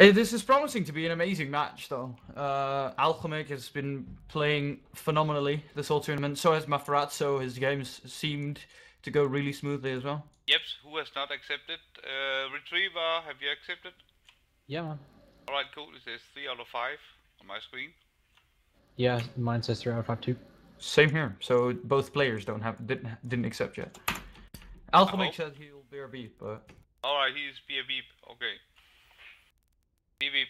This is promising to be an amazing match, though. Alchemik has been playing phenomenally this whole tournament. So has MaFarazZo. His games seemed to go really smoothly as well. Yep, who has not accepted? Retriever, have you accepted? Yeah, man. Alright, cool. It says 3 out of 5 on my screen. Yeah, mine says 3 out of 5 too. Same here. So both players didn't accept yet. Alchemik said he'll be a beep, but. Alright, he's be a beep. Okay. Beep beep.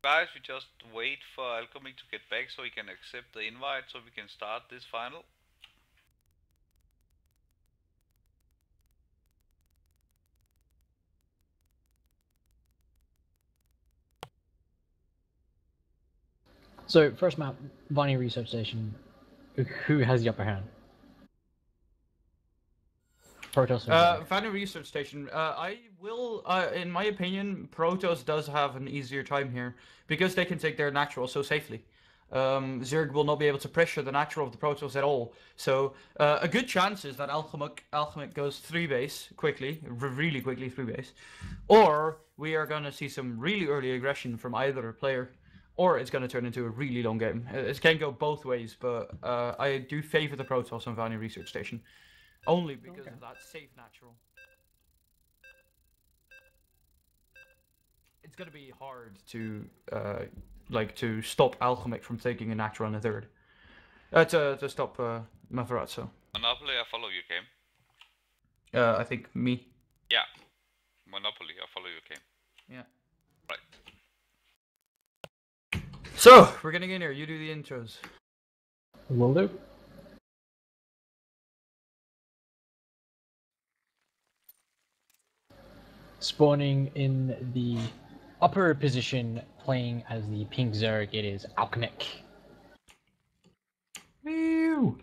Guys, we just wait for Alchemik to get back so he can accept the invite so we can start this final. So, first map, Viney Research Station. Who has the upper hand? Protoss. Viney Research Station. I will, in my opinion, Protoss does have an easier time here because they can take their natural so safely. Zerg will not be able to pressure the natural of the Protoss at all. So a good chance is that Alchemik goes 3-base quickly, really quickly 3-base, or we are gonna see some really early aggression from either player. Or it's going to turn into a really long game. It can go both ways, but I do favor the Protoss on Viney Research Station. Only because of that safe natural. It's going to be hard to to stop Alchemik from taking a natural and a third. To stop MaFarazZo. Monopoly, I follow your game. I think me. Yeah. Monopoly, I follow your game. Yeah. Right. So, we're getting in here. You do the intros. Will do. Spawning in the upper position, playing as the pink Zerg, it is Alchemik. Woo!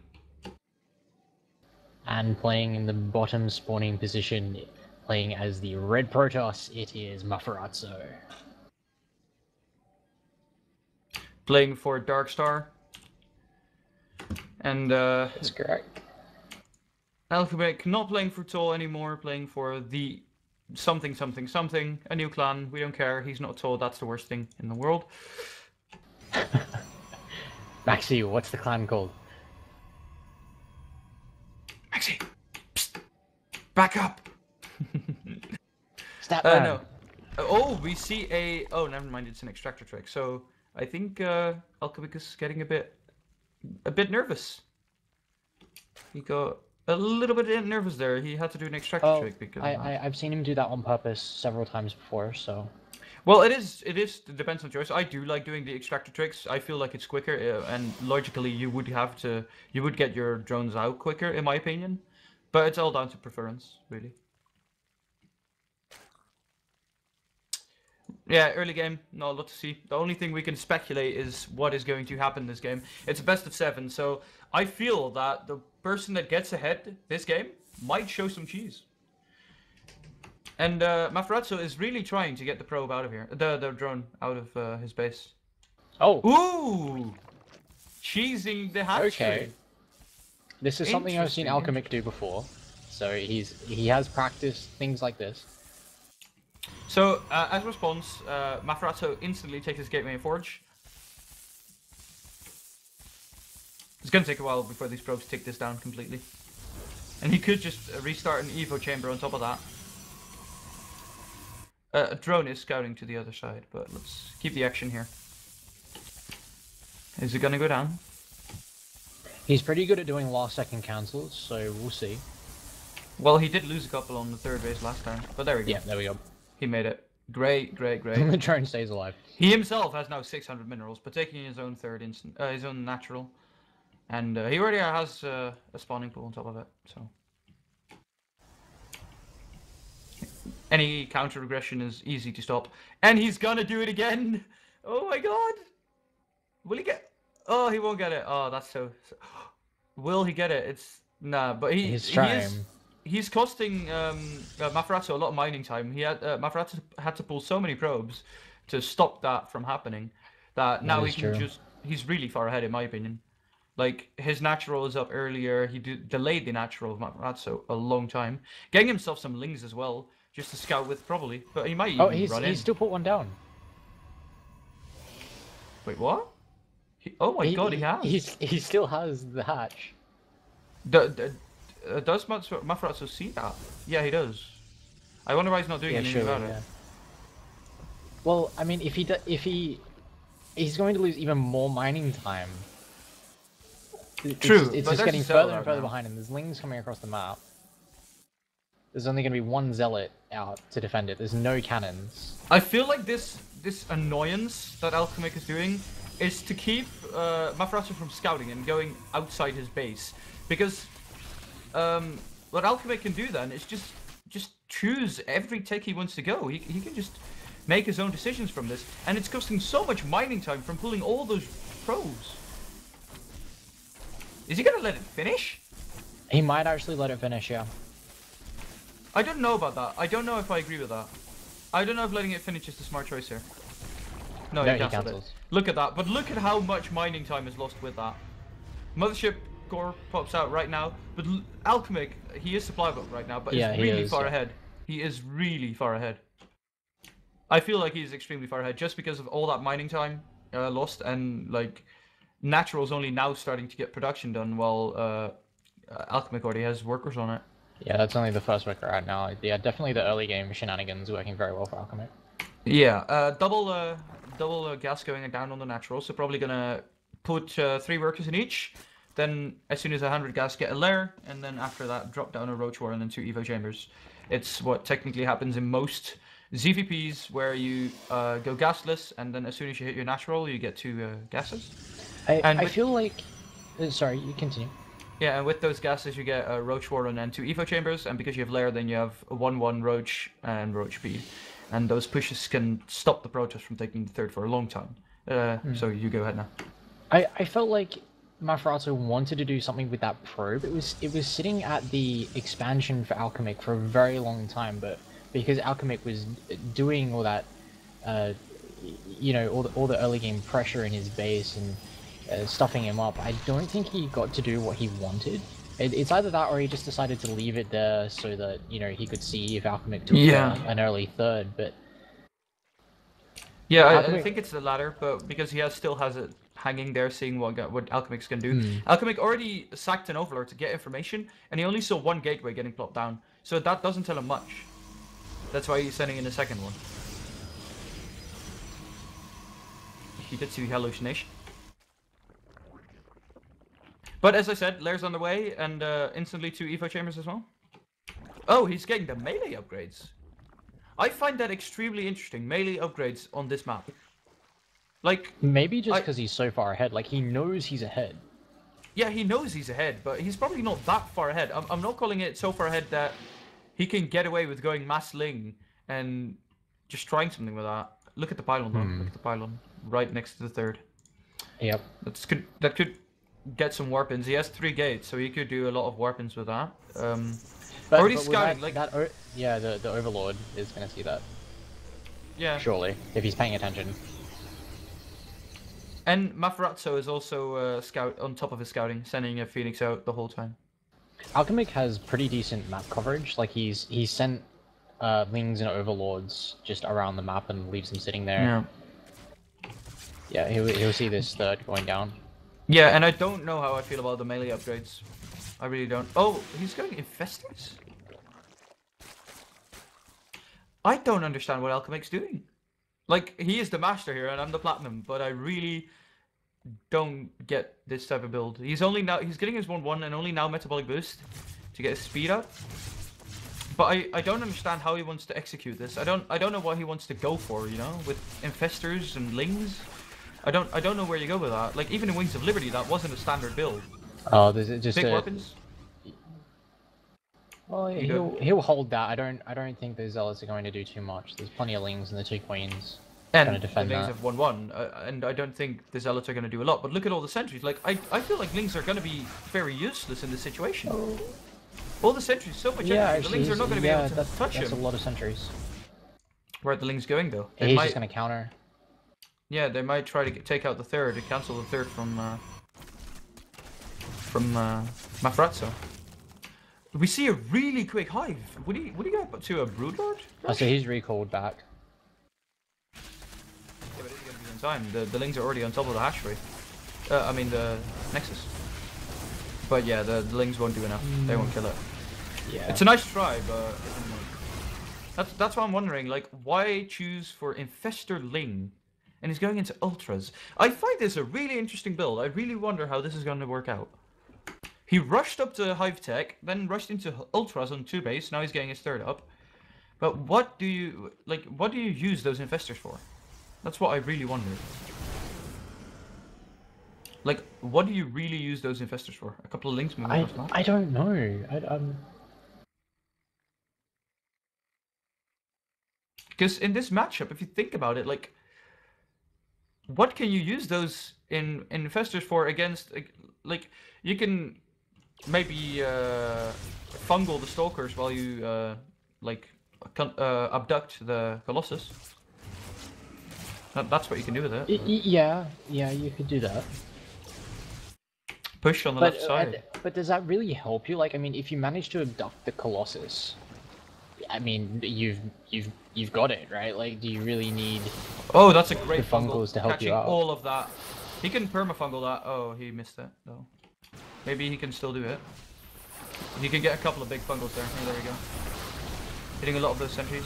And playing in the bottom spawning position, playing as the red Protoss, it is MaFarazZo. Playing for Darkstar. And That's correct. Alchemik not playing for Tall anymore, playing for the something, a new clan. We don't care. He's not Tall. That's the worst thing in the world. Maxi, what's the clan called? Maxi, psst, back up. Stop. No. Oh, we see a. Oh, never mind. It's an extractor trick. So I think Alchemik is getting a bit nervous. He got a little bit nervous there. He had to do an extractor trick because I've seen him do that on purpose several times before. So. Well, it depends on choice. I do like doing the extractor tricks. I feel like it's quicker, and logically you would get your drones out quicker, in my opinion. But it's all down to preference, really. Yeah, early game, not a lot to see. The only thing we can speculate is what is going to happen this game. It's a best of 7, so I feel that the person that gets ahead this game might show some cheese. And MaFarazZo is really trying to get the probe out of here, the drone out of his base. Oh. Ooh! Cheesing the hatchery. Okay. This is something I've seen Alchemik do before, so he has practiced things like this. So, as a response, MaFarazZo instantly takes his Gateway and Forge. It's gonna take a while before these probes take this down completely. And he could just restart an Evo chamber on top of that. A drone is scouting to the other side, but let's keep the action here. Is it gonna go down? He's pretty good at doing last-second cancels, so we'll see. Well, he did lose a couple on the 3rd base last time, but there we go. Yeah, there we go. He made it. Great. The drone stays alive. He himself has now 600 minerals, but taking his own his own natural. And he already has a spawning pool on top of it, so. Any counter regression is easy to stop. And he's gonna do it again! Oh my god! Will he get... Oh, he won't get it. Oh, that's so... Will he get it? It's... Nah, but he's costing MaFarazZo a lot of mining time. MaFarazZo had to pull so many probes to stop that from happening that now he can just... He's really far ahead, in my opinion. Like, his natural is up earlier. He delayed the natural of MaFarazZo a long time. Getting himself some lings as well, just to scout with probably. But he might even run in. He's still put one down. Wait, what? Oh my god, he has. He still has the hatch. Does MaFarazZo see that? Yeah, he does. I wonder why he's not doing anything about it. Well, I mean, if he's going to lose even more mining time. True, it's just getting further and further behind, and there's lings coming across the map. There's only going to be one zealot out to defend it. There's no cannons. I feel like this annoyance that Alchemik is doing is to keep MaFarazZo from scouting and going outside his base, because what Alchemik can do then is just choose every tick he wants to go. He can just make his own decisions from this, and it's costing so much mining time from pulling all those pros. Is he gonna let it finish? He might actually let it finish, yeah. I don't know about that. I don't know if I agree with that. I don't know if letting it finish is the smart choice here. No, he cancelled it. Look at that, but look at how much mining time is lost with that. Mothership core pops out right now, but Alchemik, he is supply book right now, but he's really far ahead. He is really far ahead. I feel like he's extremely far ahead just because of all that mining time lost, and like Natural's only now starting to get production done while Alchemik already has workers on it. Yeah, that's only the first worker right now. Yeah, definitely the early game shenanigans working very well for Alchemik. Yeah, double gas going down on the Natural, so probably gonna put 3 workers in each. Then as soon as 100 gas, get a lair, and then after that drop down a Roach War and then 2 Evo Chambers. It's what technically happens in most ZVPs, where you go gasless, and then as soon as you hit your natural, you get 2 gases. I feel like... Sorry, you continue. Yeah, and with those gases you get a Roach Warren and 2 Evo Chambers, and because you have Lair, then you have a 1-1 Roach and Roach speed. And those pushes can stop the Protoss from taking the third for a long time. So you go ahead now. I felt like MaFarazZo wanted to do something with that probe. It was sitting at the expansion for Alchemik for a very long time, but because Alchemik was doing all that, you know, all the early game pressure in his base and stuffing him up, I don't think he got to do what he wanted. It's either that or he just decided to leave it there so that, you know, he could see if Alchemik took an early third, but... Yeah, I think it's the latter, but because he still has it hanging there, seeing what Alchemik's gonna do. Alchemik already sacked an Overlord to get information, and he only saw 1 gateway getting plopped down, so that doesn't tell him much. That's why he's sending in a second one. He did see hallucination. But as I said, Lair's on the way, and instantly 2 Evo Chambers as well. Oh, he's getting the melee upgrades. I find that extremely interesting, melee upgrades on this map. Like, maybe just because he's so far ahead, like he knows he's ahead. Yeah, he knows he's ahead, but he's probably not that far ahead. I'm not calling it so far ahead that he can get away with going mass ling and just trying something with that. Look at the pylon though, look at the pylon, right next to the third. Yep. That could get some warp-ins. He has 3 gates, so he could do a lot of warp-ins with that. Already scouting, yeah, the Overlord is going to see that. Yeah. Surely, if he's paying attention. And MaFarazZo is also scout on top of his scouting, sending a Phoenix out the whole time. Alchemik has pretty decent map coverage. Like he's sent lings and overlords just around the map and leaves them sitting there. Yeah. Yeah, he'll see this third going down. Yeah, and I don't know how I feel about the melee upgrades. I really don't. Oh, he's going Infestors? I don't understand what Alchemik's doing. Like, he is the master here, and I'm the platinum, but I really don't get this type of build. He's getting his 1-1 and only now metabolic boost to get his speed up. But I don't understand how he wants to execute this. I don't know what he wants to go for, you know, with Infestors and Lings. I don't know where you go with that. Like, even in Wings of Liberty, that wasn't a standard build. Oh, there's just big weapons. Well, he'll hold that. I don't think the Zealots are going to do too much. There's plenty of Lings and the 2 Queens going to defend the Lings that. have 1-1, and I don't think the Zealots are going to do a lot. But look at all the sentries. Like, I feel like Lings are going to be very useless in this situation. All the sentries, so much energy. The Lings are not going to be able to touch him. That's a lot of sentries. Where are the Lings going, though? He's just going to counter. Yeah, they might try to take out the third, to cancel the third from... from MaFarazZo. We see a really quick hive. Would he go to a Broodlord? Oh, so he's recalled back. Yeah, but it's gonna be in time. The lings are already on top of the hash rate. I mean the Nexus. But yeah, the lings won't do enough. They won't kill it. Yeah. It's a nice try, but it doesn't work. That's why I'm wondering, like, why choose for Infestor Ling? And he's going into Ultras. I find this a really interesting build. I really wonder how this is going to work out. He rushed up to Hive Tech, then rushed into Ultras on 2 base. Now he's getting his 3rd up. But what do you use those Infestors for? That's what I really wonder. Like, what do you really use those Infestors for? A couple of links moving across the map? I don't know. Because in this matchup, if you think about it, like, what can you use those Infestors for against? Like, you can maybe fungal the Stalkers while you abduct the Colossus. That's what you can do with it. Yeah, you could do that. Push on the left side. But does that really help you? Like, I mean, if you manage to abduct the Colossus, I mean, you've got it, right? Like, do you really need? Oh, that's a great the fungals to help catching you out. all of that. He can permafungal that. Oh, he missed it though. Maybe he can still do it. He can get a couple of big fungals there. Oh, there we go. Hitting a lot of those sentries.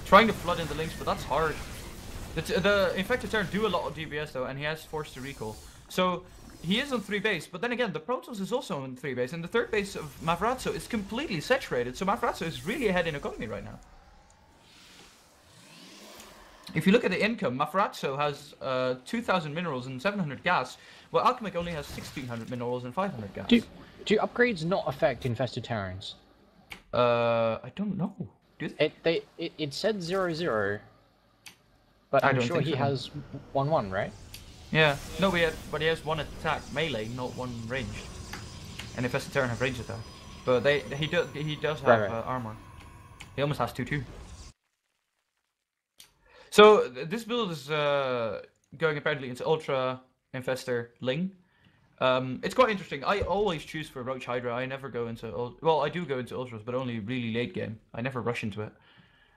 Trying to flood in the links, but that's hard. The Infected Terran do a lot of DPS though, and he has forced to recall. So he is on 3 base, but then again, the Protoss is also on 3 base, and the 3rd base of MaFarazZo is completely saturated, so MaFarazZo is really ahead in economy right now. If you look at the income, MaFarazZo has 2,000 minerals and 700 gas, while Alchemik only has 1,600 minerals and 500 gas. Do upgrades not affect Infested Terrans? I don't know. Do they? It said 0/0, but I'm sure he has 1/1, right? Yeah, no, but he has 1 attack melee, not 1 ranged. And Infested Terran have ranged attack, but he does have armor. He almost has 2/2. So this build is going apparently into Ultra Infestor Ling. It's quite interesting. I always choose for Roach Hydra. I never go into well, I do go into Ultras, but only really late game. I never rush into it.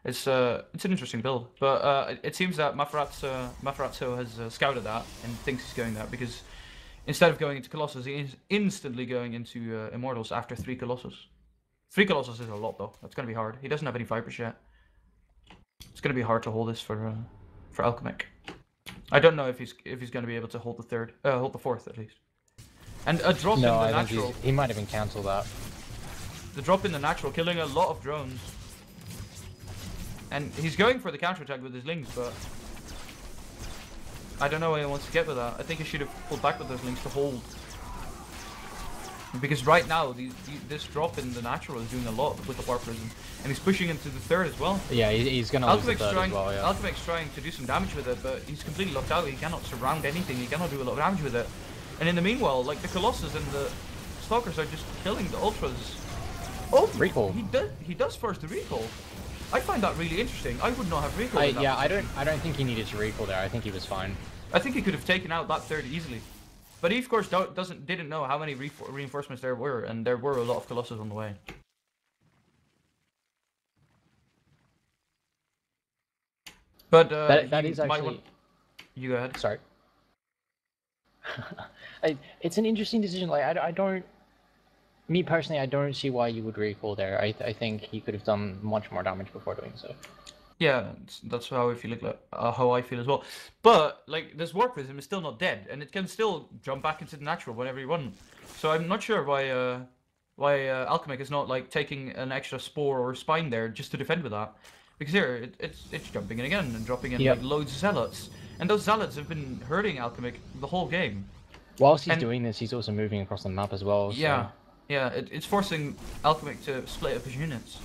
It's an interesting build, but it seems that MaFarazZo has scouted that and thinks he's going that because instead of going into Colossus, he is instantly going into Immortals after 3 Colossus. 3 Colossus is a lot though. That's gonna be hard. He doesn't have any Vipers yet. It's gonna be hard to hold this for Alchemik. I don't know if he's gonna be able to hold the 4th at least. And a drop in the natural. He might even cancel that. The drop in the natural, killing a lot of drones. And he's going for the counterattack with his lings, but I don't know where he wants to get with that. I think he should have pulled back with those lings to hold. Because right now, this drop in the natural is doing a lot with the Warp Prism. And he's pushing into the 3rd as well. Yeah, he's going to lose the 3rd as well, yeah. Alchemik's trying to do some damage with it, but he's completely locked out. He cannot surround anything. He cannot do a lot of damage with it. And in the meanwhile, like the Colossus and the Stalkers are just killing the Ultras. Oh, recall. He does force the recall. I find that really interesting. I would not have recall. Yeah, I don't think he needed to recall there. I think he was fine. I think he could have taken out that 3rd easily. But he of course didn't know how many reinforcements there were, and there were a lot of Colossus on the way. But that is actually. You go ahead. Sorry. It's an interesting decision. Like I don't. Me personally, I don't see why you would recall there. I think he could have done much more damage before doing so. Yeah, that's how I feel how I feel as well. But like this Warp Prism is still not dead, and it can still jump back into the natural whenever you want. So I'm not sure why Alchemik is not like taking an extra spore or spine there just to defend with that. Because here it's jumping in again and dropping in like loads of zealots, and those zealots have been hurting Alchemik the whole game. Whilst he's doing this, he's also moving across the map as well. So. Yeah, it's forcing Alchemik to split up his units.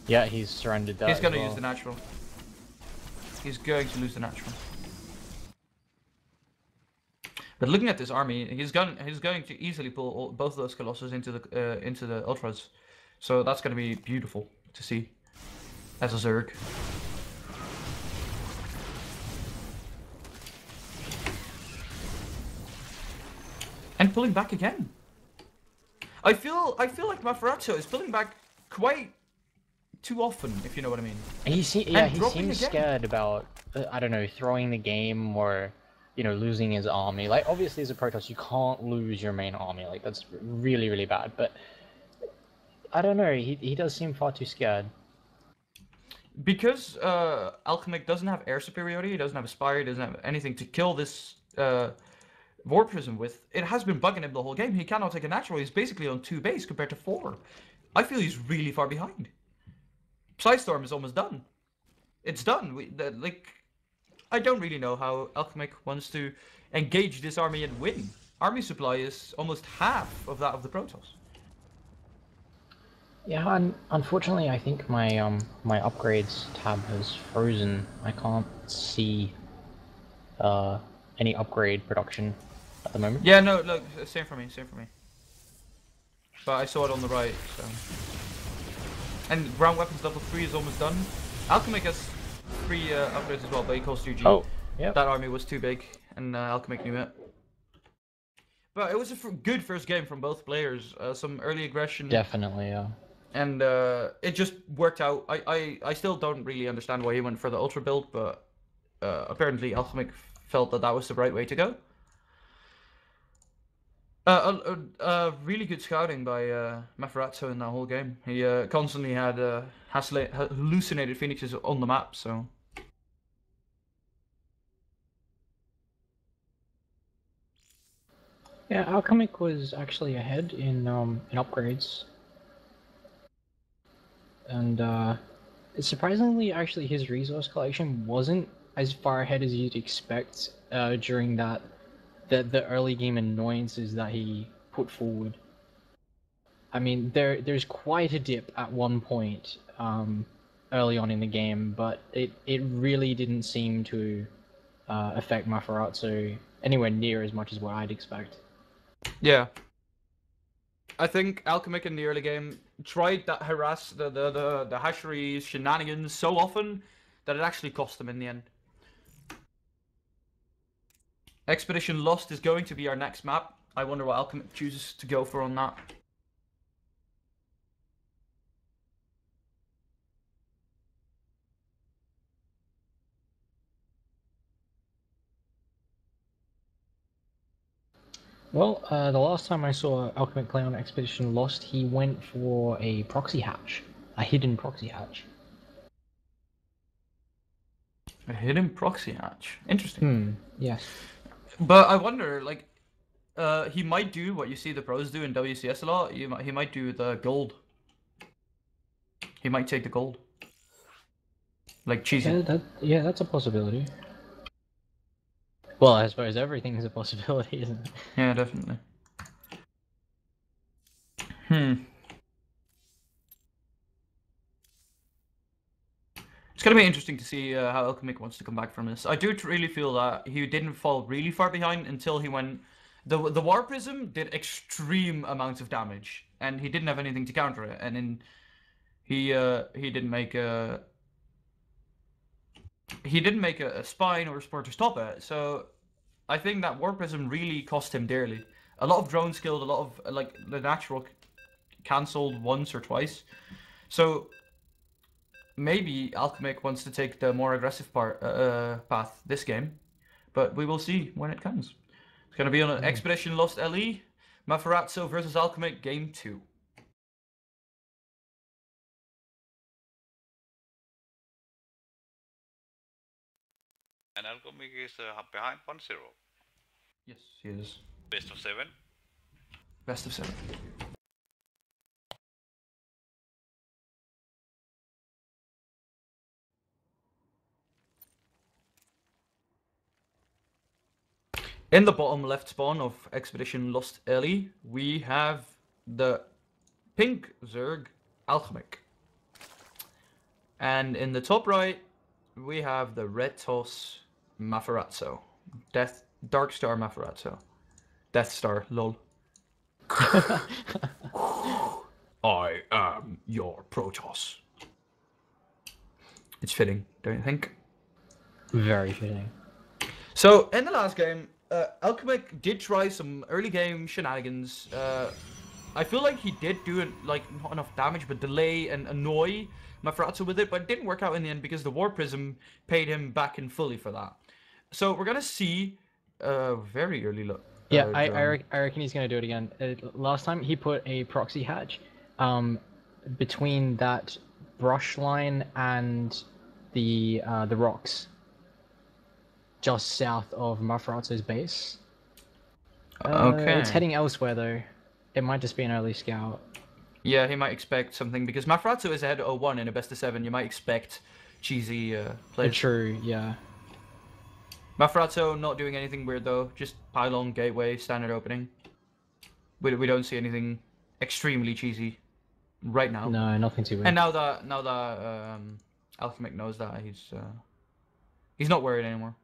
Yeah, he's surrendered that. He's going to use the natural. He's going to lose the natural. But looking at this army, he's going to easily pull both of those Colossus into the Ultras. So that's going to be beautiful to see as a Zerg. And pulling back again. I feel like MaFarazZo is pulling back quite too often, if you know what I mean. He dropping seems again. scared about I don't know, throwing the game or losing his army. Like obviously as a Protoss you can't lose your main army. Like that's really really bad. But I don't know. He does seem far too scared. Because Alchemik doesn't have air superiority, he doesn't have a Spire, he doesn't have anything to kill this War Prism with, it has been bugging him the whole game. He cannot take a natural, he's basically on 2 base compared to 4. I feel he's really far behind. Psystorm is almost done. It's done. I don't really know how Alchemik wants to engage this army and win. Army supply is almost half of that of the Protoss. Yeah, unfortunately, I think my my upgrades tab has frozen. I can't see any upgrade production at the moment. Yeah, no, look, same for me, same for me. But I saw it on the right, so. And ground weapons level 3 is almost done. Alchemik has 3 upgrades as well, but he costs 2G. Oh, yeah. That army was too big, and Alchemik knew it. But it was a good first game from both players. Some early aggression. Definitely, yeah. And it just worked out. I still don't really understand why he went for the ultra build, but apparently Alchemik felt that was the right way to go. Really good scouting by MaFarazZo in that whole game. He constantly had hallucinated phoenixes on the map, so. Yeah, Alchemik was actually ahead in upgrades. And surprisingly, actually, his resource collection wasn't as far ahead as you'd expect during the early game annoyances that he put forward. I mean, there's quite a dip at one point early on in the game, but it really didn't seem to affect MaFarazZo anywhere near as much as what I'd expect. Yeah. I think Alchemik in the early game tried that harass the hatchery shenanigans so often that it actually cost them in the end. Expedition Lost is going to be our next map. I wonder what Alchemik chooses to go for on that. Well, the last time I saw Alchemik play on Expedition Lost, he went for a proxy hatch. A hidden proxy hatch. A hidden proxy hatch. Interesting. Yes. But I wonder, like, he might do what you see the pros do in WCS a lot. He might do the gold. He might take the gold. Like cheesy. Yeah, that's a possibility. Well, I suppose everything is a possibility, isn't it? Yeah, definitely. It's gonna be interesting to see how Alchemik wants to come back from this. I do really feel that he didn't fall really far behind until he went. The War Prism did extreme amounts of damage, and he didn't have anything to counter it. And he didn't make a spine or a spore to stop it. So I think that War Prism really cost him dearly. A lot of drone skilled, a lot of like the natural cancelled once or twice. So maybe Alchemik wants to take the more aggressive path this game, but we will see when it comes. It's going to be on an Expedition Lost LE, MaFarazZo versus Alchemik Game 2. And Alchemik is behind 1-0. Yes, he is. Best of 7. Best of 7. In the bottom left spawn of Expedition Lost LE, we have the pink Zerg Alchemik. And in the top right, we have the red toss MaFarazZo. Dark Star MaFarazZo. Death Star, lol. I am your Protoss. It's fitting, don't you think? Very fitting. So, in the last game, Alchemik did try some early game shenanigans. I feel like he did do it, like, not enough damage, but delay and annoy MaFarazZo with it, but it didn't work out in the end because the War Prism paid him back in fully for that. So we're gonna see very early look. Yeah, I reckon he's gonna do it again. Last time he put a proxy hatch between that brush line and the rocks just south of MaFarazZo's base. Okay. It's heading elsewhere though. It might just be an early scout. Yeah, he might expect something because MaFarazZo is ahead 0-1 in a best of 7. You might expect cheesy plays. True, yeah. MaFarazZo not doing anything weird though, just pylon, gateway, standard opening. We don't see anything extremely cheesy right now. No, nothing too weird. And now that Alchemik knows that, he's not worried anymore.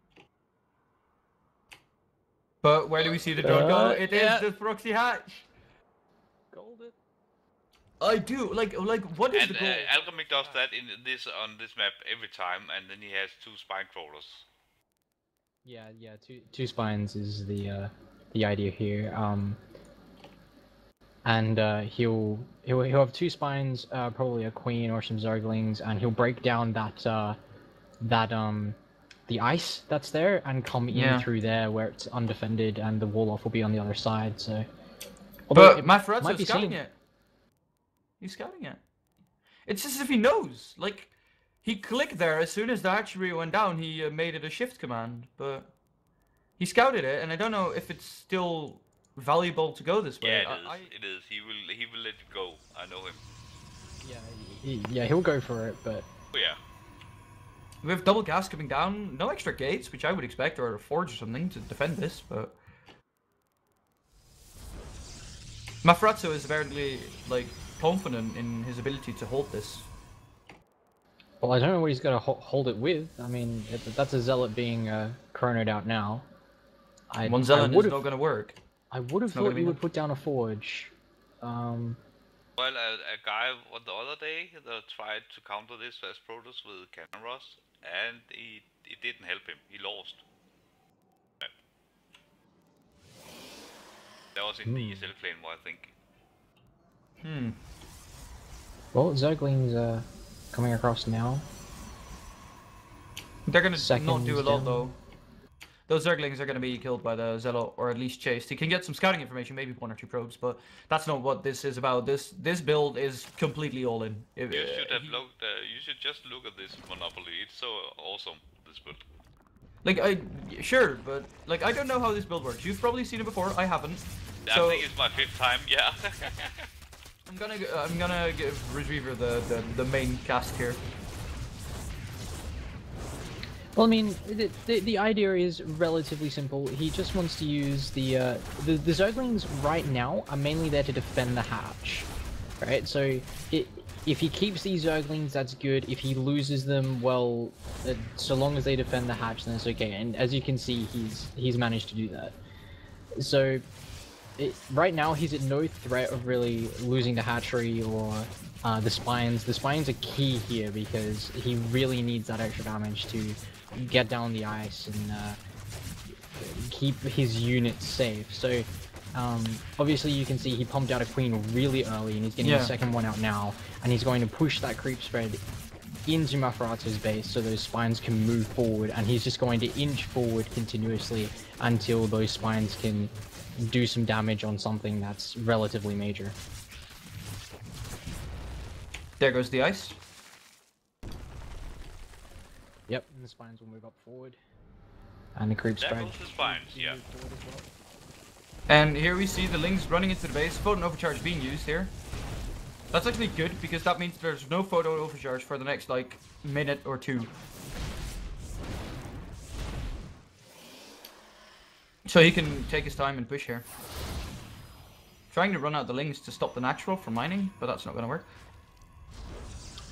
But where do we see the drone go? It is the proxy hatch. Golden. I do like what is the goal? Alchemik does that on this map every time, and then he has 2 spine crawlers. Yeah, two spines is the idea here. And he'll have 2 spines, probably a queen or some zerglings, and he'll break down the ice that's there and come in through there where it's undefended, and the wall off will be on the other side. So, but MaFarazZo's scouting it. He's scouting it. It's as if he knows. Like, he clicked there as soon as the hatchery went down. He made it a shift command, but he scouted it, and I don't know if it's still valuable to go this way. Yeah, it is. He will let it go. I know him. Yeah, he'll go for it, but. Oh, yeah. We have double gas coming down, no extra gates, which I would expect, or a forge or something to defend this, but... MaFarazZo is apparently, like, confident in his ability to hold this. Well, I don't know what he's going to hold it with. I mean, that's a zealot being chronoed out now. One zealot is not going to work. I would have thought you would put down a forge. Well, a guy the other day that tried to counter this as Protoss with Cannon Ross, and it didn't help him. He lost. That was in the ESL flame war, I think. Well, Zerglings coming across now. They're gonna not do a lot though. Those Zerglings are going to be killed by the Zealot, or at least chased. He can get some scouting information, maybe 1 or 2 probes, but that's not what this is about. This build is completely all in. You should have looked. You should just look at this Monopoly. It's so awesome, this build. Like, sure, but like I don't know how this build works. You've probably seen it before. I haven't. I think it's my 5th time. Yeah. I'm gonna give Retriever the main cast here. Well, I mean, the idea is relatively simple. He just wants to use the Zerglings right now are mainly there to defend the hatch, right? So if he keeps these Zerglings, that's good. If he loses them, well, so long as they defend the hatch, then it's okay. And as you can see, he's managed to do that. So right now he's at no threat of really losing the hatchery or the spines. The spines are key here because he really needs that extra damage to get down the ice and keep his units safe. So obviously you can see he pumped out a queen really early, and he's getting the second one out now, and he's going to push that creep spread into MaFarazZo's base so those spines can move forward, and he's just going to inch forward continuously until those spines can do some damage on something that's relatively major. There goes the ice. Yep, and the spines will move up forward. And the creep spread. The spines, yeah. And here we see the Lings running into the base. Photon overcharge being used here. That's actually good because that means there's no photon overcharge for the next like minute or 2. So he can take his time and push here. Trying to run out the Lings to stop the natural from mining, but that's not going to work.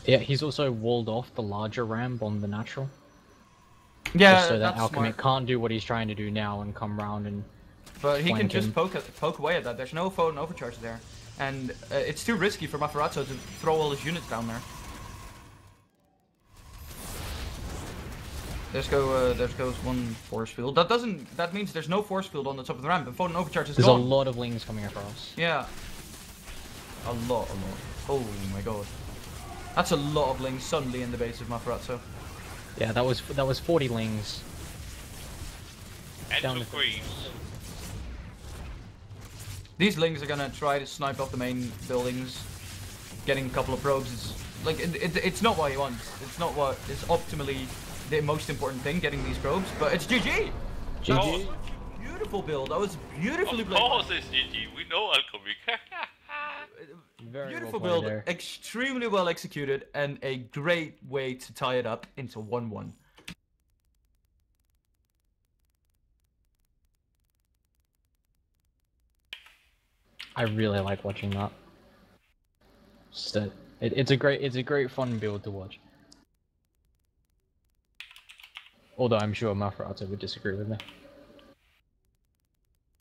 Yeah, he's also walled off the larger ramp on the natural. Yeah, just so that that's Alchemik smart. can't do what he's trying to do now and come round and. But he can just poke away at that. There's no photon overcharge there, and it's too risky for MaFarazZo to throw all his units down there. There goes one force field. That means there's no force field on the top of the ramp, and Photon Overcharge is There's gone. a lot of lings coming across. Yeah. A lot. Oh my god. That's a lot of lings suddenly in the base of MaFarazZo. Yeah, that was 40 lings. And Down two the creeps. These lings are gonna try to snipe off the main buildings. Getting a couple of probes is like it's not what he wants. It's not what is optimally the most important thing, getting these probes, but it's GG! GG. That was such a beautiful build. That was beautifully played. Of course it's GG, we know Alchemik. Very Beautiful well played build, there. extremely well executed, and a great way to tie it up into 1-1. I really like watching that. Just it's a great fun build to watch. Although I'm sure MaFarazZo would disagree with me.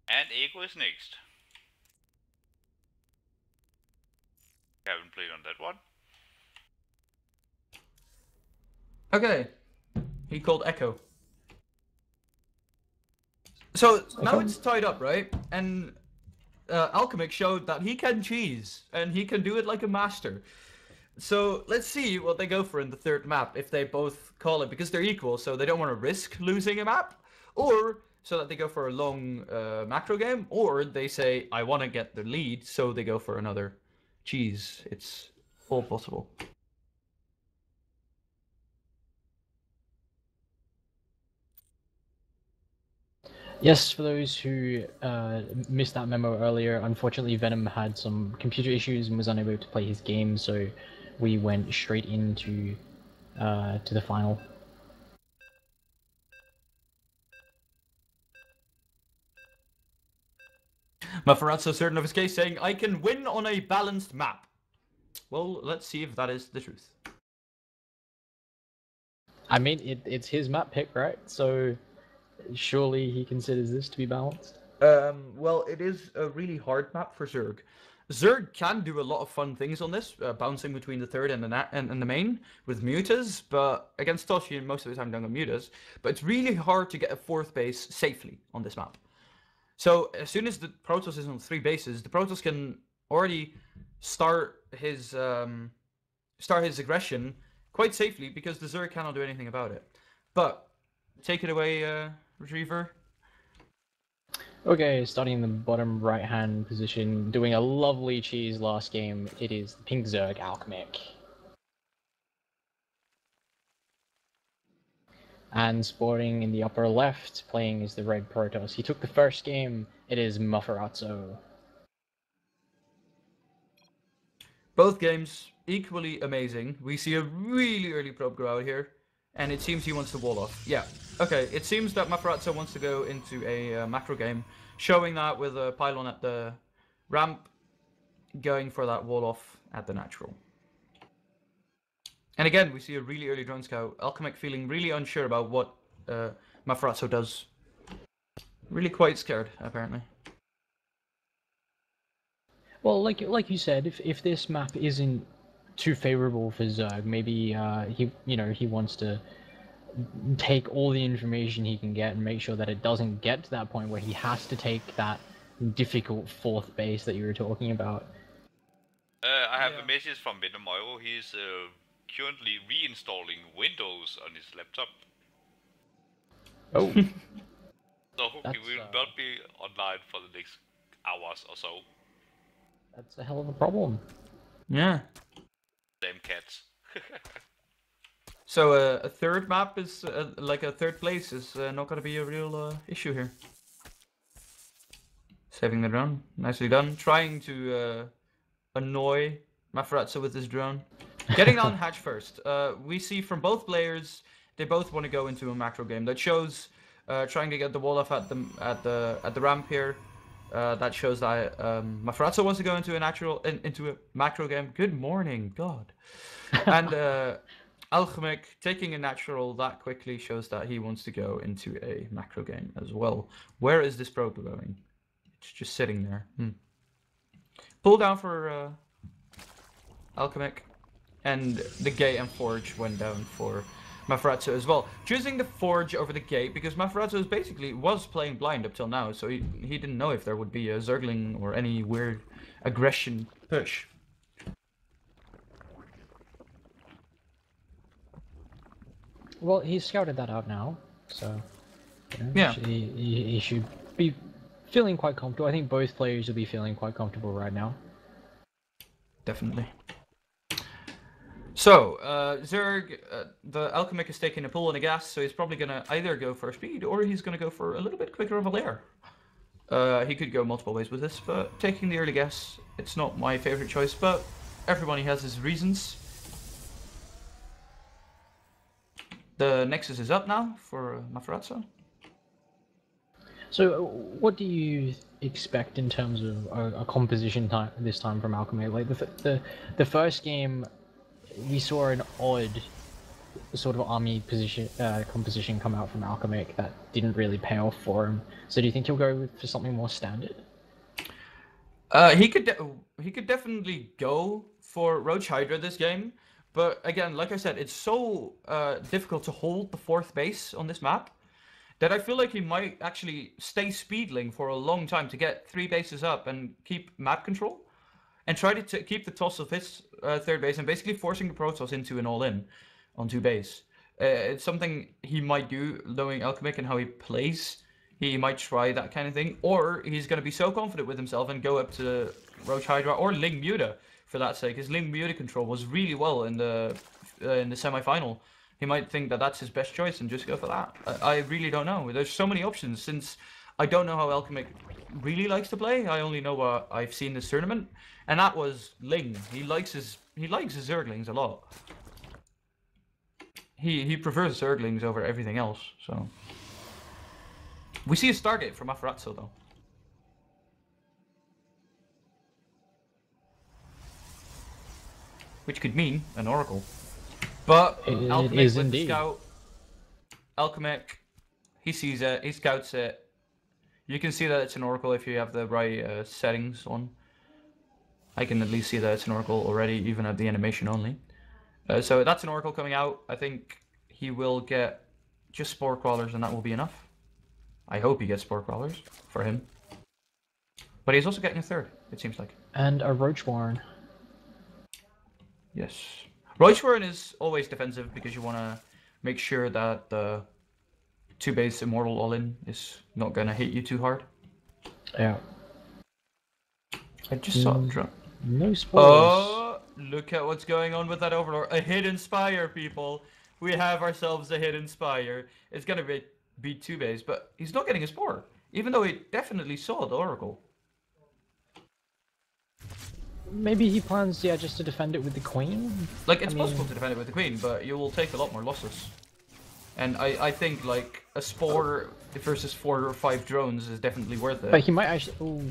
And Ego is next. Haven't played on that one. Okay. He called Echo. So now Okay. it's tied up, right? And Alchemik showed that he can cheese, and he can do it like a master. So let's see what they go for in the third map, if they both call it, because they're equal, so they don't want to risk losing a map, or so that they go for a long macro game, or they say, I want to get the lead, so they go for another cheese. It's all possible. Yes, for those who missed that memo earlier, unfortunately Venom had some computer issues and was unable to play his game, so we went straight into to the final. MaFarazZo certain of his case, saying, I can win on a balanced map. Well, let's see if that is the truth. I mean, it's his map pick, right? So surely he considers this to be balanced. Well, it is a really hard map for Zerg. Zerg can do a lot of fun things on this, bouncing between the third and the main with mutas, but against Toshi, most of the time don't go mutas. But it's really hard to get a fourth base safely on this map. So as soon as the Protoss is on 3 bases, the Protoss can already start his aggression quite safely because the Zerg cannot do anything about it. But take it away, Retriever. Okay, starting in the bottom right-hand position, doing a lovely cheese last game, it is the Pink Zerg Alchemik. And sporting in the upper left, playing is the Red Protoss. He took the first game, it is MaFarazZo. Both games equally amazing. We see a really early probe go out here, and it seems he wants to wall off. Yeah, okay, it seems that MaFarazZo wants to go into a macro game, showing that with a pylon at the ramp, going for that wall off at the natural. And again, we see a really early drone scout. Alchemik feeling really unsure about what MaFarazZo does. Really quite scared, apparently. Well, like you said, if this map isn't too favorable for Zerg, maybe he wants to take all the information he can get and make sure that it doesn't get to that point where he has to take that difficult fourth base that you were talking about. I have a message from Venom. He's currently reinstalling Windows on his laptop. Oh. So he will not be online for the next hours or so. That's a hell of a problem. Yeah. Damn cats. So a third map is, like a third place is not going to be a real issue here. Saving the drone. Nicely done. Trying to annoy MaFarazZo with this drone. Getting down hatch first. We see from both players, they both want to go into a macro game. That shows trying to get the wall off at the ramp here. That shows that MaFarazZo wants to go into into a macro game. Good morning, God. And Alchemik taking a natural that quickly shows that he wants to go into a macro game as well. Where is this probe going? It's just sitting there. Pull down for Alchemik. And the Gate and Forge went down for MaFarazZo as well. Choosing the Forge over the Gate because MaFarazZo basically was playing blind up till now, so he didn't know if there would be a Zergling or any weird aggression push. Well, he's scouted that out now, so Yeah. he should be feeling quite comfortable. I think both players will be feeling quite comfortable right now. Definitely. So, Zerg, the Alchemik is taking a pull and a gas, so he's probably gonna either go for speed or he's gonna go for a little bit quicker of a lair. He could go multiple ways with this, but taking the early gas, it's not my favorite choice, but everybody has his reasons. The Nexus is up now for MaFarazZo. So, what do you expect in terms of a composition time this time from Alchemik? Like the first game, we saw an odd sort of army position composition come out from Alchemik that didn't really pay off for him. So, do you think he'll go for something more standard? He could definitely go for Roach Hydra this game, but again, like I said, it's so difficult to hold the 4th base on this map that I feel like he might actually stay speedling for a long time to get 3 bases up and keep map control, and try to keep the toss of his 3rd base and basically forcing the Protoss into an all-in on 2 base. It's something he might do, knowing Alchemik and how he plays. He might try that kind of thing, or he's going to be so confident with himself and go up to Roach Hydra or Ling Muta for that sake. His Ling Muta control was really well in the semi-final. He might think that that's his best choice and just go for that. I really don't know. There's so many options since I don't know how Alchemik really likes to play. I only know what I've seen this tournament, and that was Ling. He likes his Zerglings a lot. He prefers Zerglings over everything else. So we see a Stargate from MaFarazZo though. Which could mean an Oracle. But Alchemik is with indeed. the scout. Alchemik, he sees it, he scouts it. You can see that it's an Oracle if you have the right settings on. I can at least see that it's an Oracle already, even at the animation only. So that's an Oracle coming out. I think he will get just Spore Crawlers and that will be enough. I hope he gets Spore Crawlers for him. But he's also getting a 3rd, it seems like. And a Roach Warren. Yes. Roach Warren is always defensive because you want to make sure that the 2 base Immortal all-in is not going to hit you too hard. Yeah. I just saw him drop. No spoilers. Oh, look at what's going on with that Overlord. A hidden Spire, people. We have ourselves a hidden Spire. It's going to be 2 base, but he's not getting a Spore. Even though he definitely saw the Oracle. Maybe he plans, yeah, just to defend it with the Queen? Like, it's possible to defend it with the Queen, but you will take a lot more losses. And I think, like, a Spore versus 4 or 5 drones is definitely worth it. But he might actually... Ooh.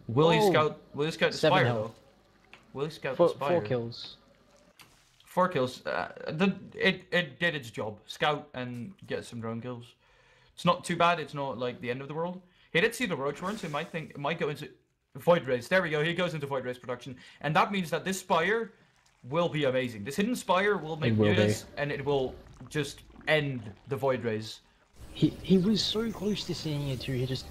Will he scout the 7 Spire, health. though? Will he scout the Spire? 4 kills. 4 kills. It did its job. Scout and get some drone kills. It's not too bad. It's not, like, the end of the world. He did see the Roach Warren, so he might think... might go into... Void Rays. There we go. He goes into Void Rays production. And that means that this Spire will be amazing. This hidden Spire will make mutas, and it will just end the Void Rays. He was so close to seeing it too, he just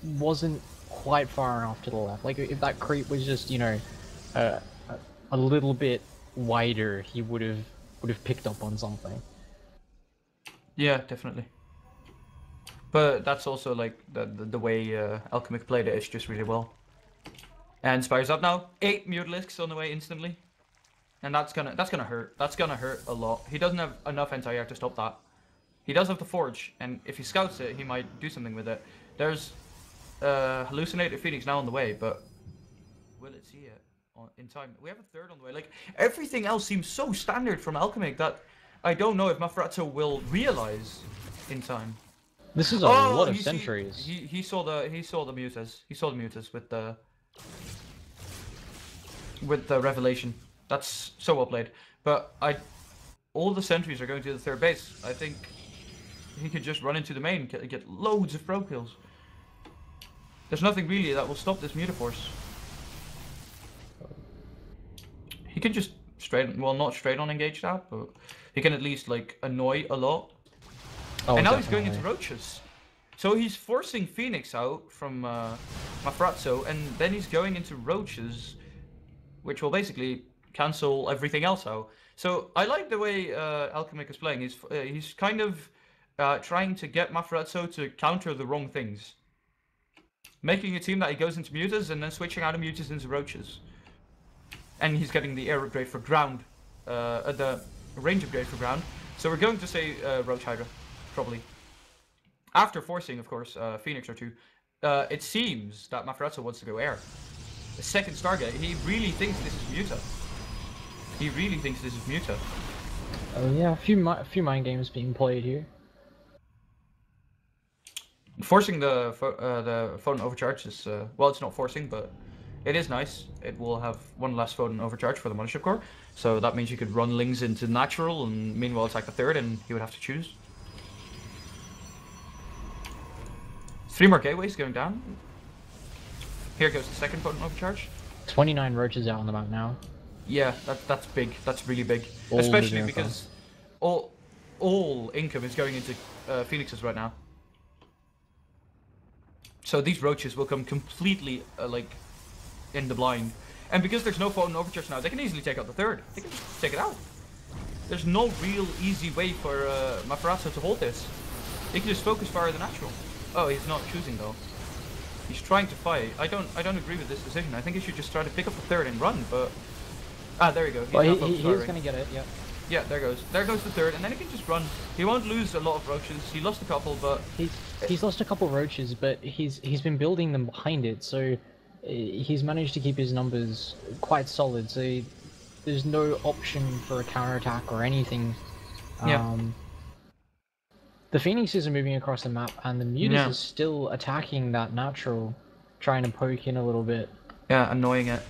wasn't quite far enough to the left. Like, if that creep was just, you know, a little bit wider, he would have picked up on something. Yeah, definitely. But that's also, like, the way Alchemik played it is just really well. And Spire's up now. 8 Mutalisks on the way instantly. And that's gonna hurt. That's gonna hurt a lot. He doesn't have enough anti-air to stop that. He does have the Forge, and if he scouts it, he might do something with it. There's Hallucinated Phoenix now on the way, but will it see it in time? We have a 3rd on the way. Like, everything else seems so standard from Alchemik that I don't know if MaFarazZo will realize in time. This is a lot of sentries. He saw the mutas. He saw the mutas with the revelation. That's so well played. But all the sentries are going to the 3rd base. I think he could just run into the main, get loads of pro kills. There's nothing really that will stop this Mutaforce. He could just not straight on engage that, but he can at least like annoy a lot. Oh, And now he's going into definitely. roaches. So he's forcing Phoenix out from MaFarazZo, and then he's going into roaches, which will basically cancel everything else out. So I like the way Alchemik is playing. He's kind of trying to get MaFarazZo to counter the wrong things. Making it seem that he goes into mutas and then switching out of mutas into roaches. And he's getting the air upgrade for ground, the range upgrade for ground. So we're going to say Roach Hydra, probably. After forcing, of course, Phoenix or two, it seems that MaFarazZo wants to go air. The second Stargate, he really thinks this is Muta. He really thinks this is Muta. Oh yeah, a few mind games being played here. Forcing the phone overcharge is, well, it's not forcing, but it is nice. It will have one less phone overcharge for the Mothership Core, so that means you could run Lings into natural and meanwhile attack the third, and he would have to choose. 3 more gateways going down. Here goes the second potent overcharge. 29 roaches out on the map now. Yeah, that's big. That's really big. All Especially moving because across. all income is going into Phoenixes right now. So these roaches will come completely like in the blind. And because there's no potent overcharge now, they can easily take out the third. They can just take it out. There's no real easy way for MaFarazZo to hold this. He can just focus fire the natural. Oh, he's not choosing though. He's trying to fight. I don't agree with this decision. I think he should just try to pick up the third and run, but there you go. Well, he's gonna get it, yeah. Yeah, there goes the third, and then he can just run. He won't lose a lot of roaches. He lost a couple, but he's lost a couple roaches, but he's been building them behind it, so he's managed to keep his numbers quite solid. So there's no option for a counterattack or anything. Yeah. The Phoenixes are moving across the map, and the mutas are still attacking that natural, trying to poke in a little bit. Yeah, annoying it.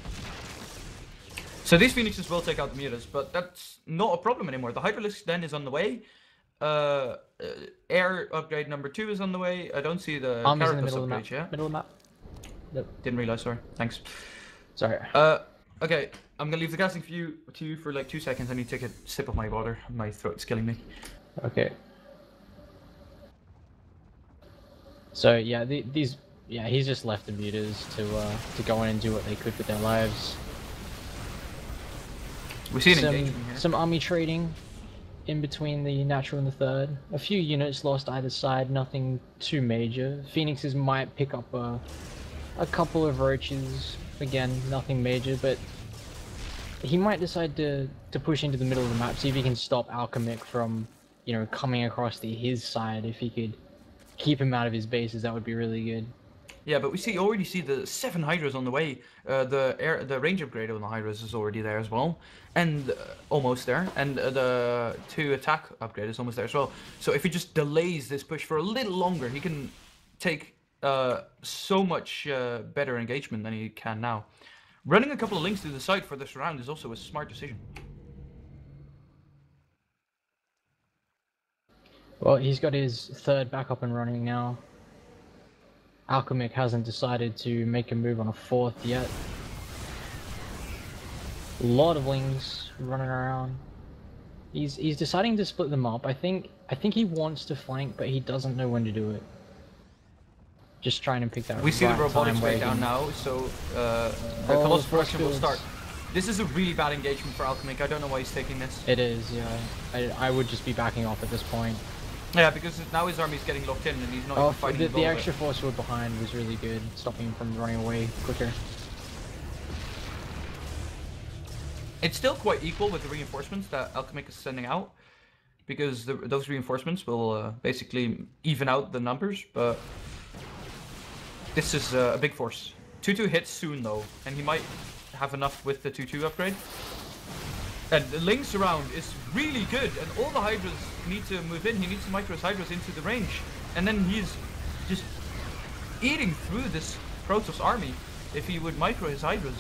So these Phoenixes will take out the mutas, but that's not a problem anymore. The Hydralisk then is on the way. Air upgrade number 2 is on the way. I don't see the Army's in the Carapace middle of the upgrade map. yet. Middle of the map. Yep. Didn't realize, sorry. Thanks. Sorry. Okay, I'm gonna leave the casting to you for like 2 seconds. I need to take a sip of my water. My throat's killing me. Okay. So yeah, he's just left the mutas to go in and do what they could with their lives. We see an engagement here. Some army trading in between the natural and the third. A few units lost either side, nothing too major. Phoenixes might pick up a couple of roaches, again, nothing major, but he might decide to push into the middle of the map, see if he can stop Alchemik from, coming across his side. If he could keep him out of his bases, that would be really good. Yeah, but we already see the 7 Hydras on the way. The range upgrade on the Hydras is already there as well, and almost there. And the 2 attack upgrade is almost there as well. So if he just delays this push for a little longer, he can take so much better engagement than he can now. Running a couple of links to the side for this round is also a smart decision. Well, he's got his third back up and running now. Alchemik hasn't decided to make a move on a fourth yet. A lot of Lings running around. He's deciding to split them up. I think he wants to flank, but he doesn't know when to do it. Just trying to pick that. We see the robotics way down now, so the Colossus production will start. This is a really bad engagement for Alchemik. I don't know why he's taking this. It is, yeah. I would just be backing off at this point. Yeah, because now his army's getting locked in and he's not even fighting the extra force field behind was really good, stopping him from running away quicker. It's still quite equal with the reinforcements that Alchemik is sending out, because those reinforcements will basically even out the numbers, but this is a big force. 2-2 hits soon though, and he might have enough with the 2-2 upgrade. And the links around is really good, and all the Hydras need to move in. He needs to micro his Hydras into the range, and then he's just eating through this Protoss army if he would micro his Hydras.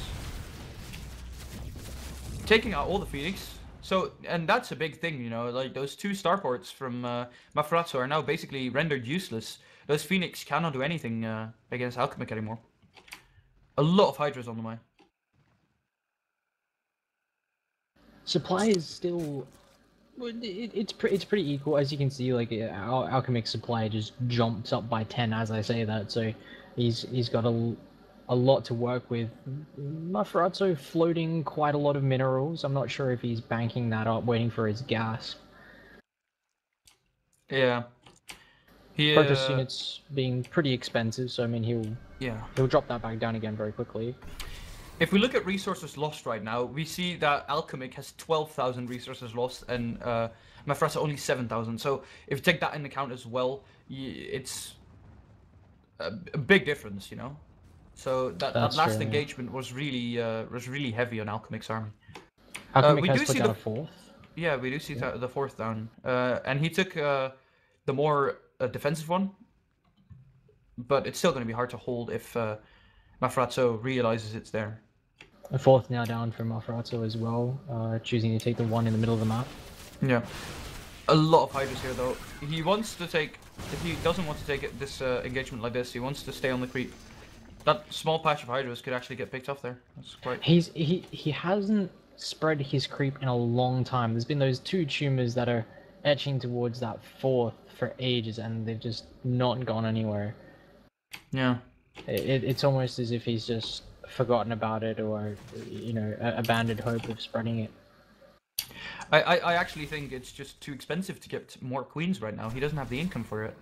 Taking out all the Phoenix. So, and that's a big thing, like those 2 starports from MaFarazZo are now basically rendered useless. Those Phoenix cannot do anything against Alchemik anymore. A lot of Hydras on the way. Supply is still. It's pretty equal, as you can see. Like Alchemik's supply just jumps up by 10 as I say that. So he's got a lot to work with. MaFarazZo floating quite a lot of minerals. I'm not sure if he's banking that up, waiting for his gas. Yeah. Protoss units being pretty expensive, so I mean Yeah. he'll drop that back down again very quickly. If we look at resources lost right now, we see that Alchemik has 12,000 resources lost and MaFarazZo only 7,000. So if you take that into account as well, it's a big difference, you know. So that last true. engagement was really heavy on Alchemik's army. Alchemik we has do put see down the a fourth. Yeah, we do see the fourth down, and he took the more defensive one, but it's still going to be hard to hold if MaFarazZo realizes it's there. A fourth now down for MaFarazZo as well, choosing to take the one in the middle of the map. Yeah, a lot of Hydras here though. He wants to take. He doesn't want to take this engagement like this. He wants to stay on the creep. That small patch of Hydras could actually get picked off there. That's quite. He hasn't spread his creep in a long time. There's been those two tumors that are etching towards that fourth for ages, and they've just not gone anywhere. Yeah. It's almost as if he's just forgotten about it, or you know, abandoned hope of spreading it. I actually think it's just too expensive to get more queens right now. He doesn't have the income for it.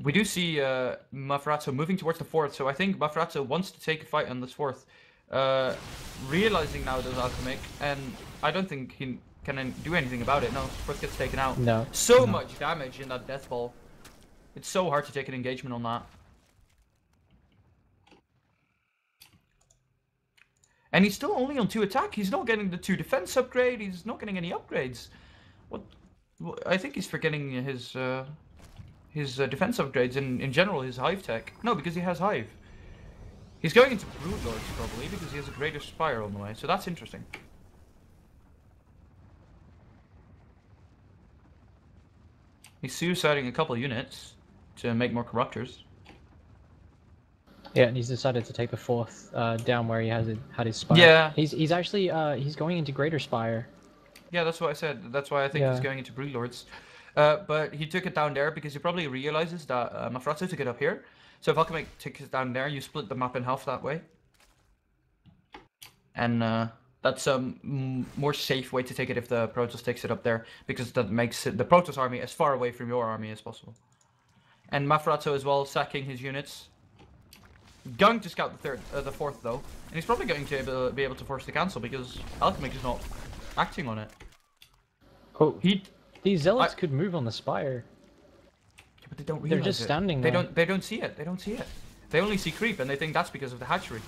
We do see MaFarazZo moving towards the fourth, so I think MaFarazZo wants to take a fight on this fourth. Realizing now there's Alchemik, and I don't think he can do anything about it. No, fourth gets taken out. No. So much damage in that death ball. It's so hard to take an engagement on that. And he's still only on 2 attack. He's not getting the 2 defense upgrade. He's not getting any upgrades. What? I think he's forgetting his defense upgrades and in general his hive tech. No, because he has hive. He's going into Broodlords probably because he has a greater spire on the way. So that's interesting. He's suiciding a couple units to make more corruptors. Yeah, and he's decided to take the fourth down where he had his spire. Yeah. He's actually he's going into Greater Spire. Yeah, that's what I said. That's why I think he's going into Broodlords. But he took it down there because he probably realizes that MaFarazZo took it up here. So if Alchemik takes it down there, you split the map in half that way. And that's a more safe way to take it if the Protoss takes it up there, because that makes the Protoss army as far away from your army as possible. And MaFarazZo as well, sacking his units. Going to scout the fourth though, and he's probably going to be able to force the cancel because Alchemik is not acting on it. Oh, these zealots could move on the spire. Yeah, but they don't realize They're just standing there. They don't see it. They don't see it. They only see creep, and they think that's because of the hatchery.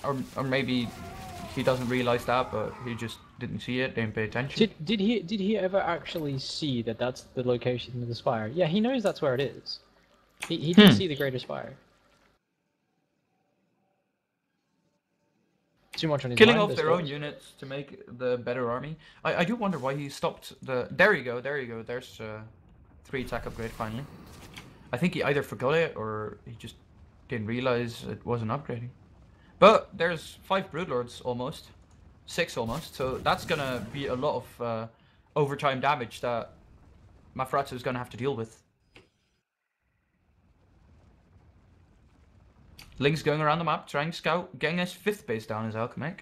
Or maybe he doesn't realize that, but he just didn't see it. Didn't pay attention. Did he ever actually see that that's the location of the spire? Yeah, he knows that's where it is. He did see the Greater Spire. Too much on his Killing mind, off their own units to make the better army. I do wonder why he stopped the... There you go, there you go. There's 3 attack upgrade finally. I think he either forgot it or he just didn't realize it wasn't upgrading. But there's 5 Broodlords almost. 6 almost. So that's gonna be a lot of overtime damage that MaFarazZo is gonna have to deal with. Link's going around the map, trying to scout, getting his 5th base down is Alchemik.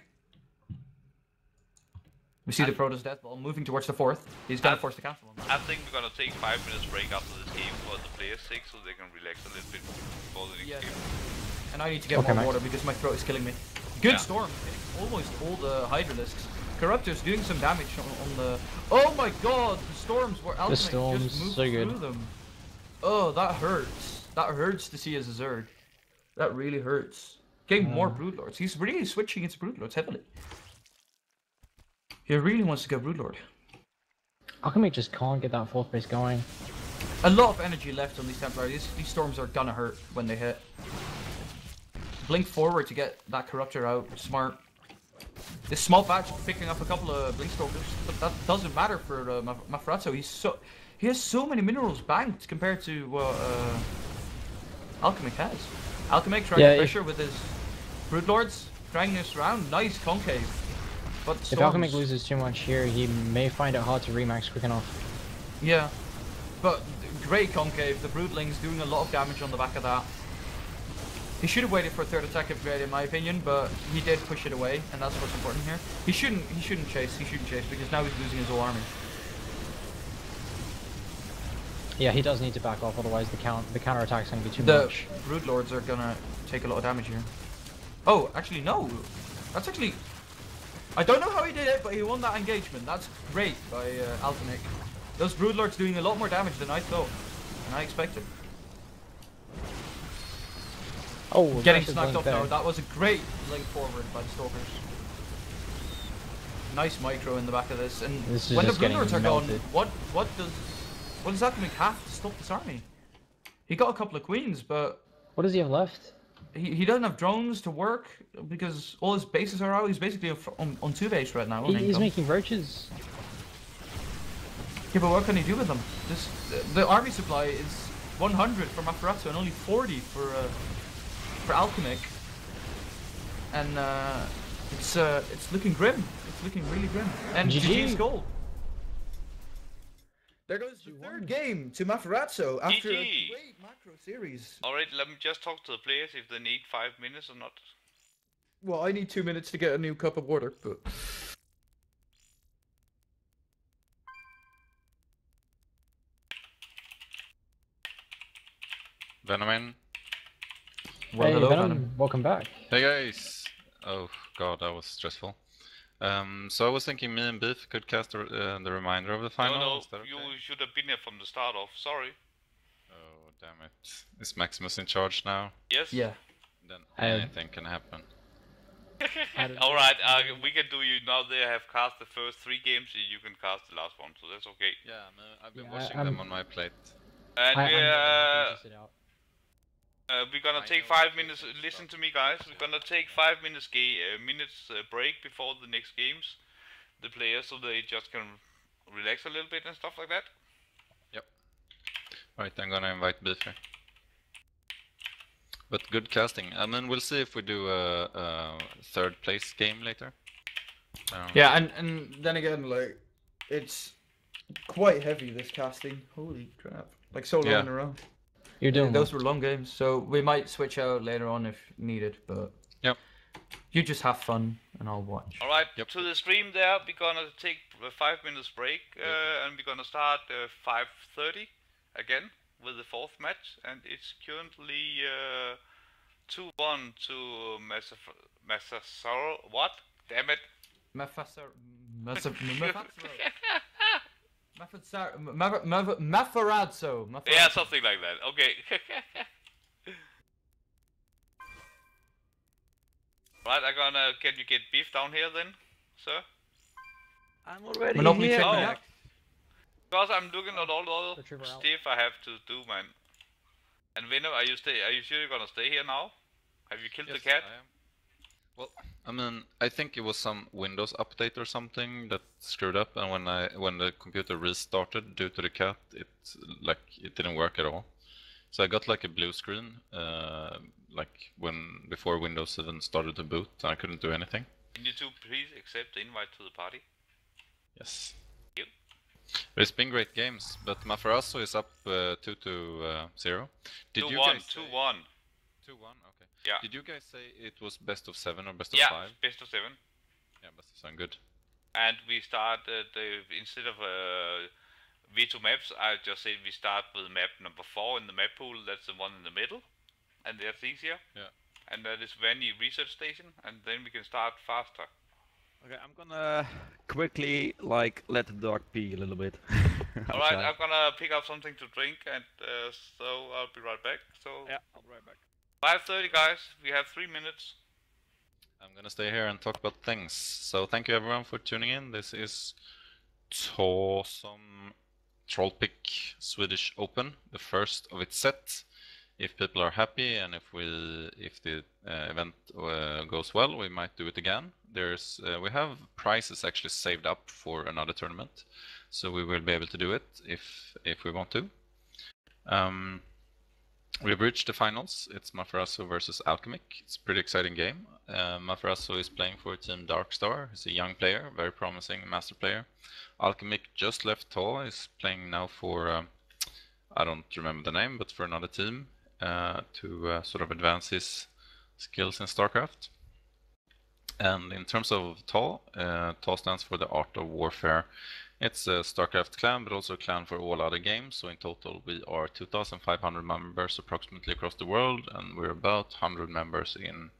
We see the Protoss death ball moving towards the 4th. He's gonna force the cancel on that. I think we're gonna take 5 minutes break after this game for the players' sake, so they can relax a little bit before the next game. And I need to get more water because my throat is killing me. Good storm, hitting almost all the Hydralisks. Corruptors doing some damage on the... Oh my god, the storms were Alchemik just moved through them. Oh, that hurts. That hurts to see as a Zerg. That really hurts. Getting more Broodlords. He's really switching into Broodlords heavily. He really wants to go Broodlord. Alchemik just can't get that 4th base going. A lot of energy left on these Templars. These storms are gonna hurt when they hit. Blink forward to get that Corruptor out. Smart. This small batch picking up a couple of Blink Stalkers, but that doesn't matter for MaFarazZo. He has so many minerals banked compared to what Alchemik has. Alchemik trying to pressure with his Broodlords. dragging us around. Nice concave. But If Alchemik loses too much here, he may find it hard to remax quick enough. Yeah, but great concave. The Broodling's doing a lot of damage on the back of that. He should have waited for a third attack upgrade, in my opinion, but he did push it away, and that's what's important here. He shouldn't chase. He shouldn't chase because now he's losing his whole army. Yeah, he does need to back off, otherwise the counter attack's gonna be too much. The Broodlords are gonna take a lot of damage here. Oh, actually no. That's actually. I don't know how he did it, but he won that engagement. That's great by Alchemik. Those Broodlords doing a lot more damage than I thought, and I expected. Oh, getting sniped off though. That was a great link forward by the Stalkers. Nice micro in the back of this, and this is when the just getting Broodlords are gone, melted. what does Alchemik have to stop this army? He got a couple of queens, but what does he have left? he doesn't have drones to work because all his bases are out. He's basically on 2 base right now. He's making roaches. Yeah, but what can he do with them? The army supply is 100 for MaFarazZo and only 40 for Alchemik, and it's looking grim. It's looking really grim. And GG's goal. There goes the third game to MaFarazZo after a great macro series. Alright, let me just talk to the players if they need 5 minutes or not. Well, I need 2 minutes to get a new cup of water, but... Venom in. Well, hey, hello, Venom. Welcome back. Hey guys! Oh god, that was stressful. So I was thinking me and Beef could cast the reminder of the final. No, Is that okay? you should have been here from the start off, sorry. Oh, damn it. Is Maximus in charge now? Yes? Yeah. Then anything can happen. Alright, we can do you now. They have cast the first 3 games, you can cast the last one, so that's okay. Yeah, I've been watching them on my plate. And we're gonna I take know 5 it's minutes. different Listen stuff. to me, guys. We're gonna take 5 minutes break before the next games. The players, so they just can relax a little bit and stuff like that. Yep. Alright, I'm gonna invite Beef here. But good casting. I mean, we'll see if we do a third place game later. Yeah, and then again, like, it's quite heavy, this casting. Holy crap. Like, so long in a row. You're doing Those were long games, so we might switch out later on if needed, but... Yep. You just have fun, and I'll watch. Alright, Yep. to the stream there, we're gonna take a 5 minutes break, and we're gonna start 5:30 again with the 4th match, and it's currently 2-1 to MaFarazZo. What? Damn it! MaFarazZo. Yeah, something like that. Okay. Right, can you get Beef down here then, sir? I'm already Monopoly here. check Oh. back. Because I'm looking at all the other Retriever out. stuff I have to do, man. And Venom, are you sure you're gonna stay here now? Have you killed the cat? I am. Well, I mean, I think it was some Windows update or something that screwed up, and when the computer restarted due to the cat, it didn't work at all. So I got like a blue screen, before Windows even started to boot, and I couldn't do anything. Can you two please accept the invite to the party? Yes. Thank you. It's been great games, but MaFarazZo is up 2-0. Did you 2-1, guys say 2-1. 2-1? Okay. Yeah. Did you guys say it was best of 7 or best of Yeah, 5? best of 7. Yeah, best of 7, good. And we start instead of veto maps, I just say we start with map number 4 in the map pool. That's the one in the middle, and that's easier. Yeah. And that is Vanny research station, and then we can start faster. Okay, I'm gonna quickly let the dog pee a little bit. All right, I'm gonna pick up something to drink, and so I'll be right back. So Yeah, I'll be right back. 5:30, guys. We have 3 minutes. I'm gonna stay here and talk about things. So thank you everyone for tuning in. This is TAWsome Trollpick Swedish Open, the first of its set. If people are happy and if the event goes well, we might do it again. We have prizes actually saved up for another tournament, so we will be able to do it if we want to. We've reached the finals. It's MaFarazZo versus Alchemik. It's a pretty exciting game. MaFarazZo is playing for Team Darkstar. He's a young player, very promising master player. Alchemik just left TAW, is playing now for, I don't remember the name, but for another team to sort of advance his skills in StarCraft. And in terms of TAW, TAW stands for the Art of Warfare. It's a StarCraft clan, but also a clan for all other games. So in total, we are 2,500 members approximately across the world, and we're about 100 members in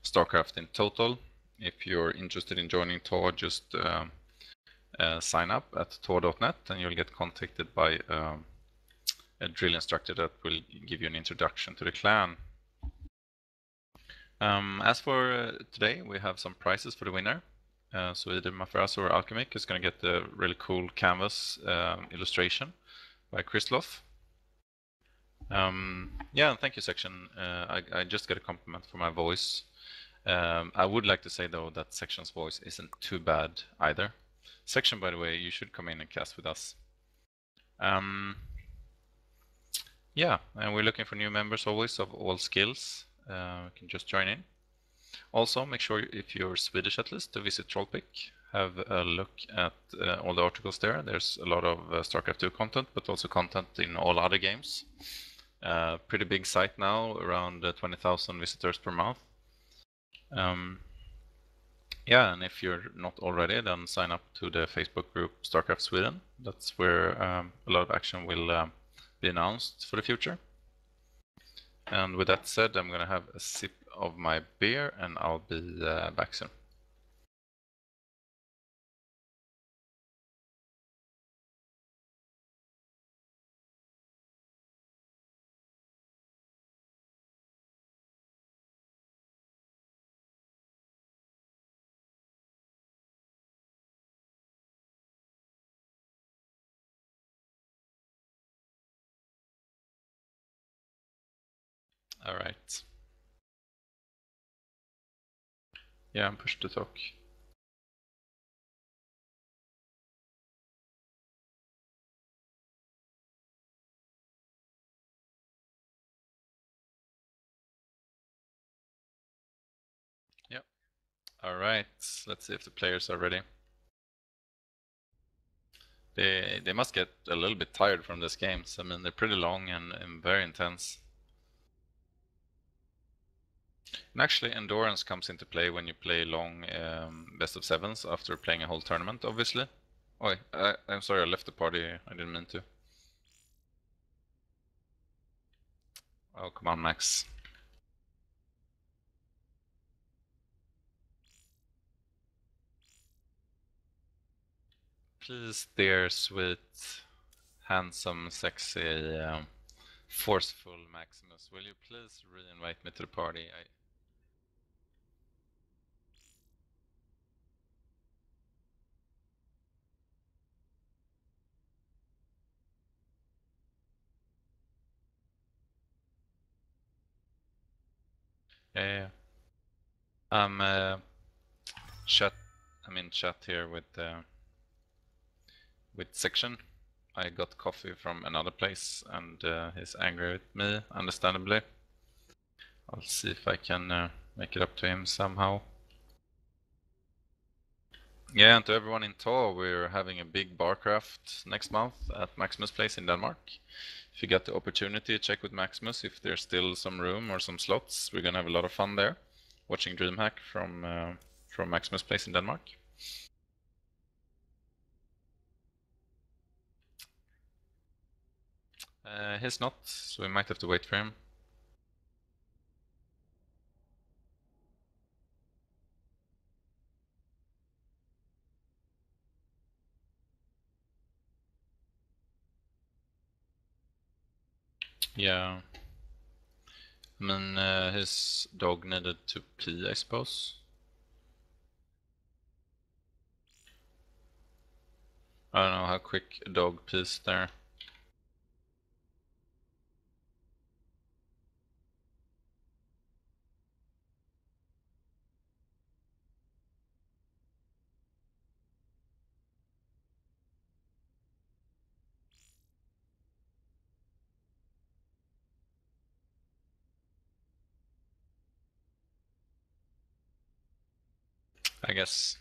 StarCraft in total. If you're interested in joining TAW, just sign up at taw.net, and you'll get contacted by a drill instructor that will give you an introduction to the clan. As for today, we have some prizes for the winner. So either MaFarazZo or Alchemik is going to get a really cool canvas illustration by Christoph. Yeah, thank you, Section. I just got a compliment for my voice. I would like to say, though, that Section's voice isn't too bad either. Section, by the way, you should come in and cast with us. Yeah, and we're looking for new members always of all skills. You can just join in. Also, make sure if you're Swedish at least to visit Trollpick. Have a look at all the articles there. There's a lot of StarCraft 2 content, but also content in all other games. Pretty big site now, around 20,000 visitors per month. Yeah, and if you're not already, then sign up to the Facebook group StarCraft Sweden. That's where a lot of action will be announced for the future. And with that said, I'm going to have a sip of my beer and I'll be back soon. All right. Yeah, I'm push to talk. Yep. All right. Let's see if the players are ready. They must get a little bit tired from these games. I mean, they're pretty long and very intense. And actually, endurance comes into play when you play long best of sevens after playing a whole tournament, obviously. Oh, I'm sorry, I left the party. I didn't mean to. Oh, come on, Max. Please, dear, sweet, handsome, sexy, forceful Maximus, will you please re-invite me to the party? Yeah. I'm in chat here with Section. I got coffee from another place, and he's angry with me, understandably. I'll see if I can make it up to him somehow. Yeah, and to everyone in TAW, we're having a big barcraft next month at Maximus Place in Denmark. If you get the opportunity, check with Maximus if there's still some room or some slots. We're gonna have a lot of fun there, watching DreamHack from Maximus Place in Denmark. He's not, so we might have to wait for him. Yeah. I mean, his dog needed to pee, I suppose. I don't know how quick a dog pees there. I guess.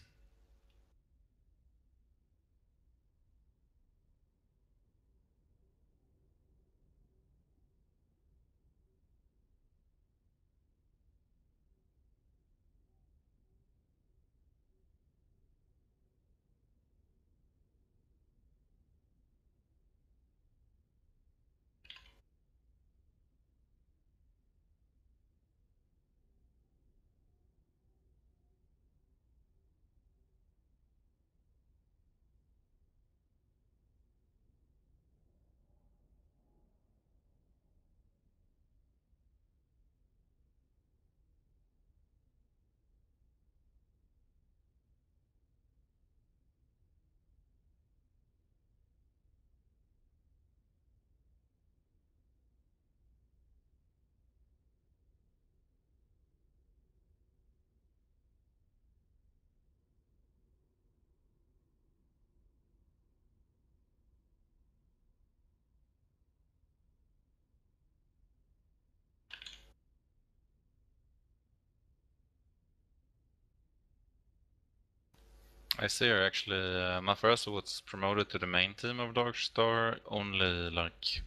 I see here actually, MaFarazZo was promoted to the main team of Darkstar only like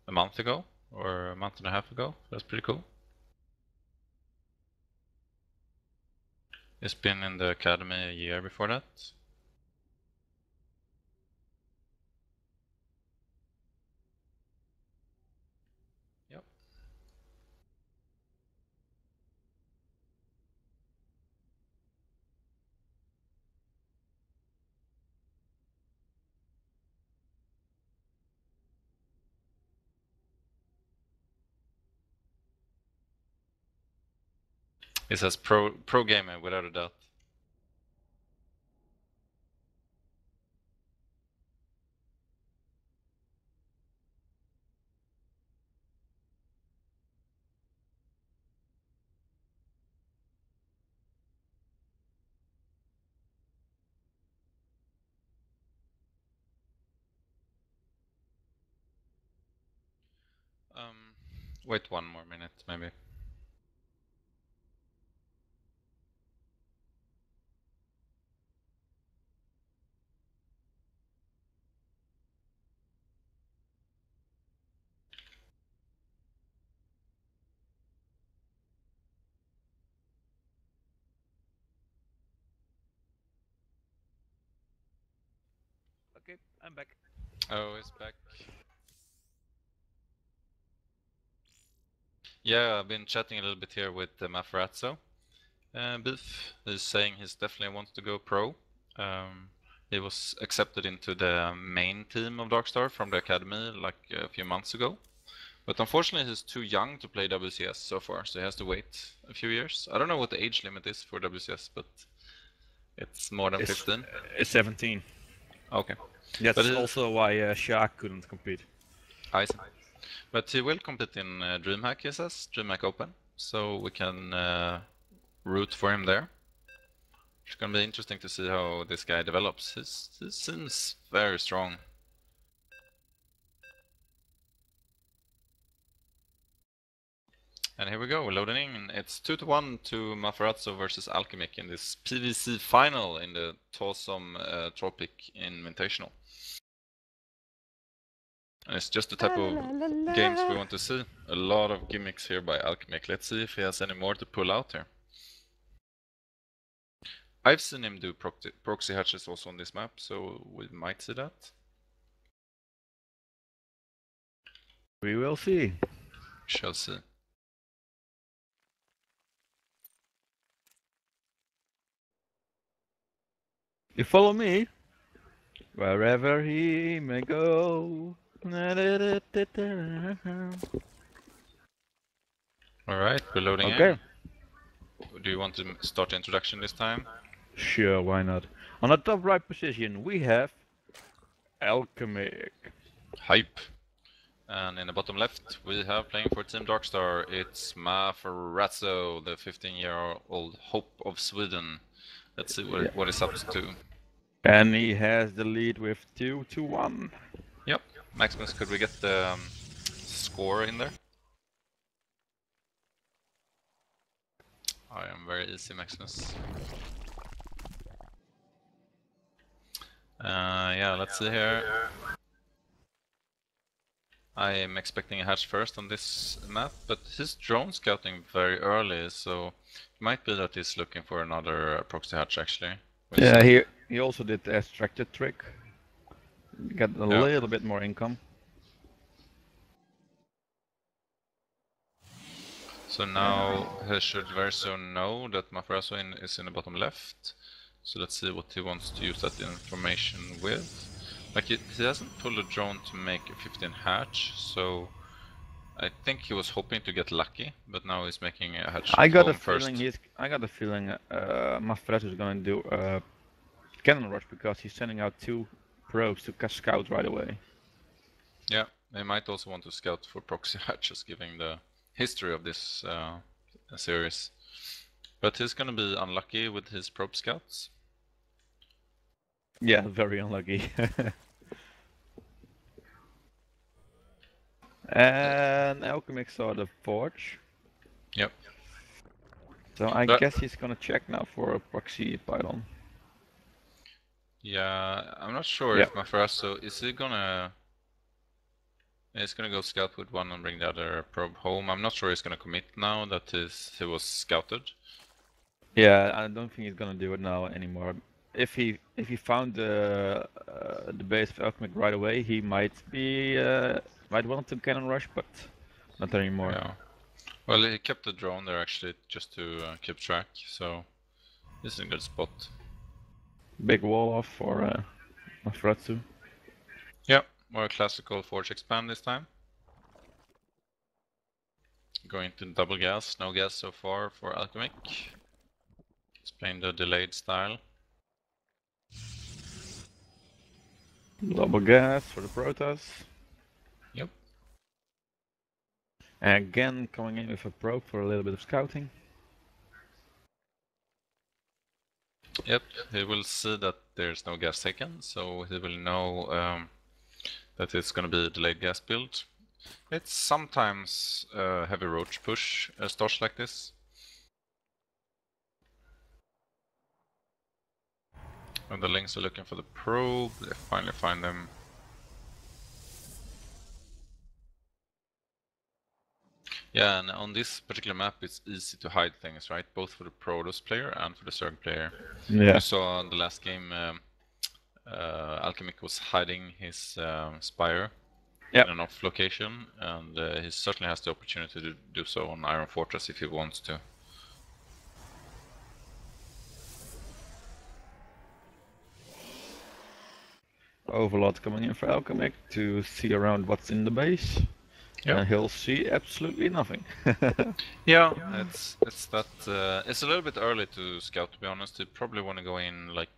a month ago, or a month and a half ago. That's pretty cool. He's been in the academy a year before that. Yep. He says pro gamer without a doubt. Wait 1 more minute, maybe. Okay, I'm back. Oh, he's back. Yeah, I've been chatting a little bit here with MaFarazZo. Beef is saying he's definitely wants to go pro. He was accepted into the main team of Darkstar from the academy like a few months ago. But unfortunately he's too young to play WCS so far, so he has to wait a few years. I don't know what the age limit is for WCS, but it's more than 15. It's 17. Okay. That's But also why Shaq couldn't compete. I see. But he will compete in DreamHack, he says, DreamHack Open, so we can root for him there. It's gonna be interesting to see how this guy develops. He seems very strong. And here we go, loading in. It's 2-1 to MaFarazZo versus Alchemik in this PVC final in the TAWsome Trollpick Invitational. And it's just the type of games we want to see. A lot of gimmicks here by Alchemik. Let's see if he has any more to pull out here. I've seen him do proxy hatches also on this map, so we might see that. We will see. Shall see. You follow me? Wherever he may go. Alright, we're loading Okay. in. Do you want to start the introduction this time? Sure, why not? On the top right position we have Alchemik. Hype. And in the bottom left we have playing for Team Darkstar, it's MaFarazZo, the 15-year-old hope of Sweden. Let's see what he's up to. And he has the lead with 2-1. Yep. Maximus, could we get the score in there? I am very easy, Maximus. Yeah, let's see here. I am expecting a hatch first on this map, but he's drone scouting very early, so it might be that he's looking for another proxy hatch actually. We'll Yeah, see. he also did the extracted trick. Get a little bit more income. So now he should very soon know that MaFarazZo is in the bottom left. So let's see what he wants to use that information with. Like he hasn't pulled a drone to make a 15 hatch, so I think he was hoping to get lucky, but now he's making a hatch. I got a first. feeling MaFarazZo is gonna do a cannon rush because he's sending out 2 probes to scout right away. Yeah, they might also want to scout for proxy hatches, given the history of this series. But he's gonna be unlucky with his probe scouts. Yeah, very unlucky. And Alchemik saw the forge. Yep. So I guess he's gonna check now for a proxy pylon. Yeah, I'm not sure if MaFarazZo is he gonna. He's gonna go scout with one and bring the other probe home. I'm not sure he's gonna commit now that he was scouted. Yeah, I don't think he's gonna do it now anymore. If he found the base of Alchemik right away, he might want to cannon rush, but not anymore. Yeah. Well, he kept the drone there actually just to keep track, so this is a good spot. Big wall off for MaFarazZo. Yeah, more classical forge expand this time. Going to double gas, no gas so far for Alchemik. He's playing the delayed style. Double gas for the Protoss. Yep. And again coming in with a probe for a little bit of scouting. Yep, he will see that there's no gas taken, so he will know that it's gonna be a delayed gas build. It's sometimes a heavy roach push starts like this. When the Lings are looking for the probe, they finally find them. Yeah, and on this particular map it's easy to hide things, right? Both for the Protoss player and for the Zerg player. Yeah. You saw in the last game Alchemik was hiding his Spire in an off location, and he certainly has the opportunity to do so on Iron Fortress if he wants to. Overlord coming in for Alchemik to see around what's in the base. Yeah. And he'll see absolutely nothing. Yeah, it's that it's a little bit early to scout, to be honest. You probably want to go in like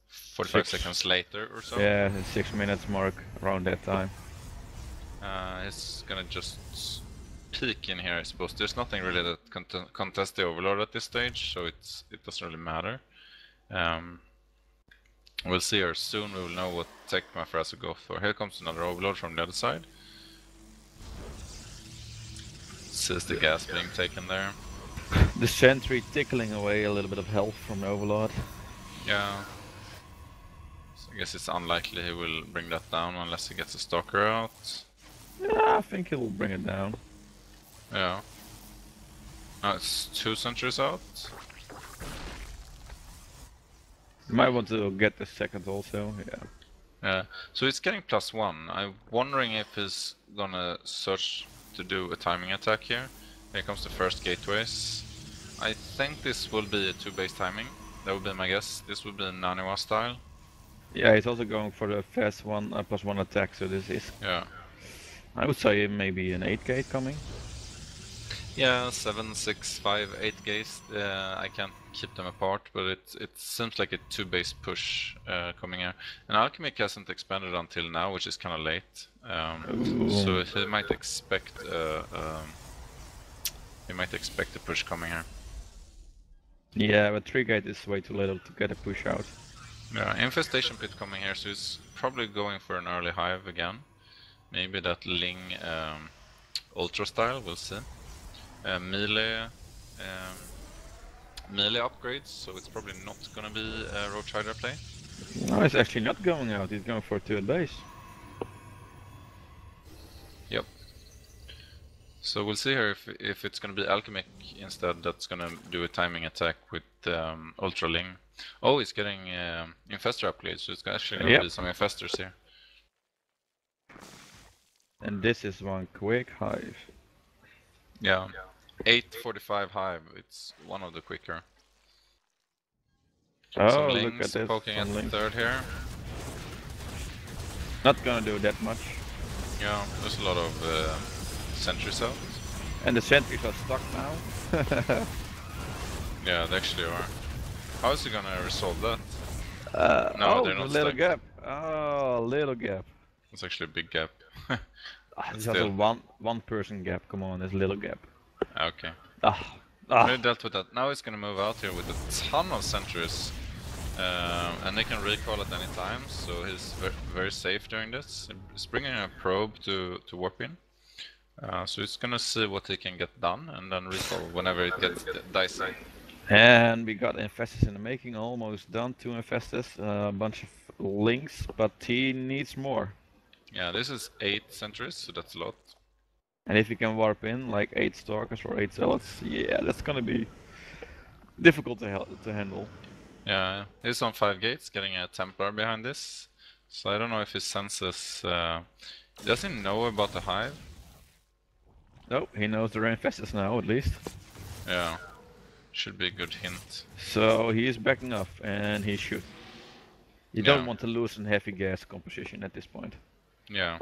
45 seconds later or so. Yeah, 6 minutes mark around that time. He's gonna just peek in here, I suppose. There's nothing really that contests the Overlord at this stage, so it doesn't really matter. We'll see her soon. We will know what tech MaFarazZo go for. Here comes another Overlord from the other side. Sees the gas being taken there. The sentry tickling away a little bit of health from Overlord. Yeah. So I guess it's unlikely he will bring that down unless he gets a stalker out. Yeah, I think he'll bring it down. Yeah. Now it's 2 sentries out. You might want to get the second also, yeah. Yeah. So he's getting +1. I'm wondering if he's gonna search to do a timing attack here. Here comes the first gateways. I think this will be a 2-base timing. That would be my guess. This would be a Naniwa style. Yeah, he's also going for the fast one +1 attack, so this is... Yeah. I would say maybe an 8 gate coming. Yeah, 7, 6, 5, 8 gates. I can't keep them apart, but it seems like a 2-base push coming here. And Alchemik hasn't expanded until now, which is kind of late. So he might expect a push coming here. Yeah, but 3 gate is way too little to get a push out. Yeah, infestation pit coming here, so he's probably going for an early hive again. Maybe that Ling Ultra style, we'll see. Melee upgrades, so it's probably not gonna be a Roach Hydra play. No, he's actually not going out. He's going for a 2 at base. Yep. So we'll see here if it's gonna be Alchemik instead that's gonna do a timing attack with Ultra Ling. Oh, he's getting Infestor upgrades, so it's actually gonna be some Infestors here. And this is one quick hive. Yeah. 845 hive, it's one of the quicker. Oh, Some look Lings at this. poking at the third here. Not gonna do that much. Yeah, there's a lot of sentries out. And the sentries are stuck now. Yeah, they actually are. How is he gonna resolve that? No, they're a not little stuck. gap. Oh, little gap. It's actually a big gap. It's still. just a one person gap. Come on, there's a little gap. Okay. Ah. We dealt with that. Now he's gonna move out here with a ton of sentries. And they can recall at any time, so he's very safe during this. He's bringing a probe to warp in. So he's gonna see what he can get done and then recall whenever it gets dicey. And we got Infestors in the making, almost done. 2 Infestors, a bunch of links, but he needs more. Yeah, this is 8 sentries, so that's a lot. And if you can warp in like 8 Stalkers or 8 Zealots, yeah, that's gonna be difficult to handle. Yeah, he's on 5 gates, getting a Templar behind this. So I don't know if he senses... does he know about the hive? Nope, he knows there are Infestors now, at least. Yeah, should be a good hint. So he is backing off, and he should. You don't want to lose in heavy gas composition at this point. Yeah.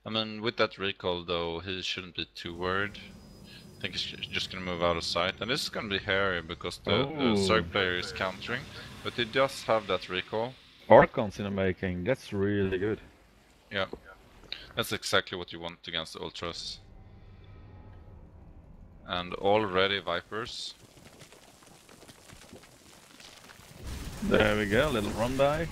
I mean, with that recall though, he shouldn't be too worried. I think he's just gonna move out of sight, and this is gonna be hairy because the Zerg player is countering, but he does have that recall. Archons in the making, that's really good. Yeah, that's exactly what you want against the Ultras. And already Vipers. There we go, little run by.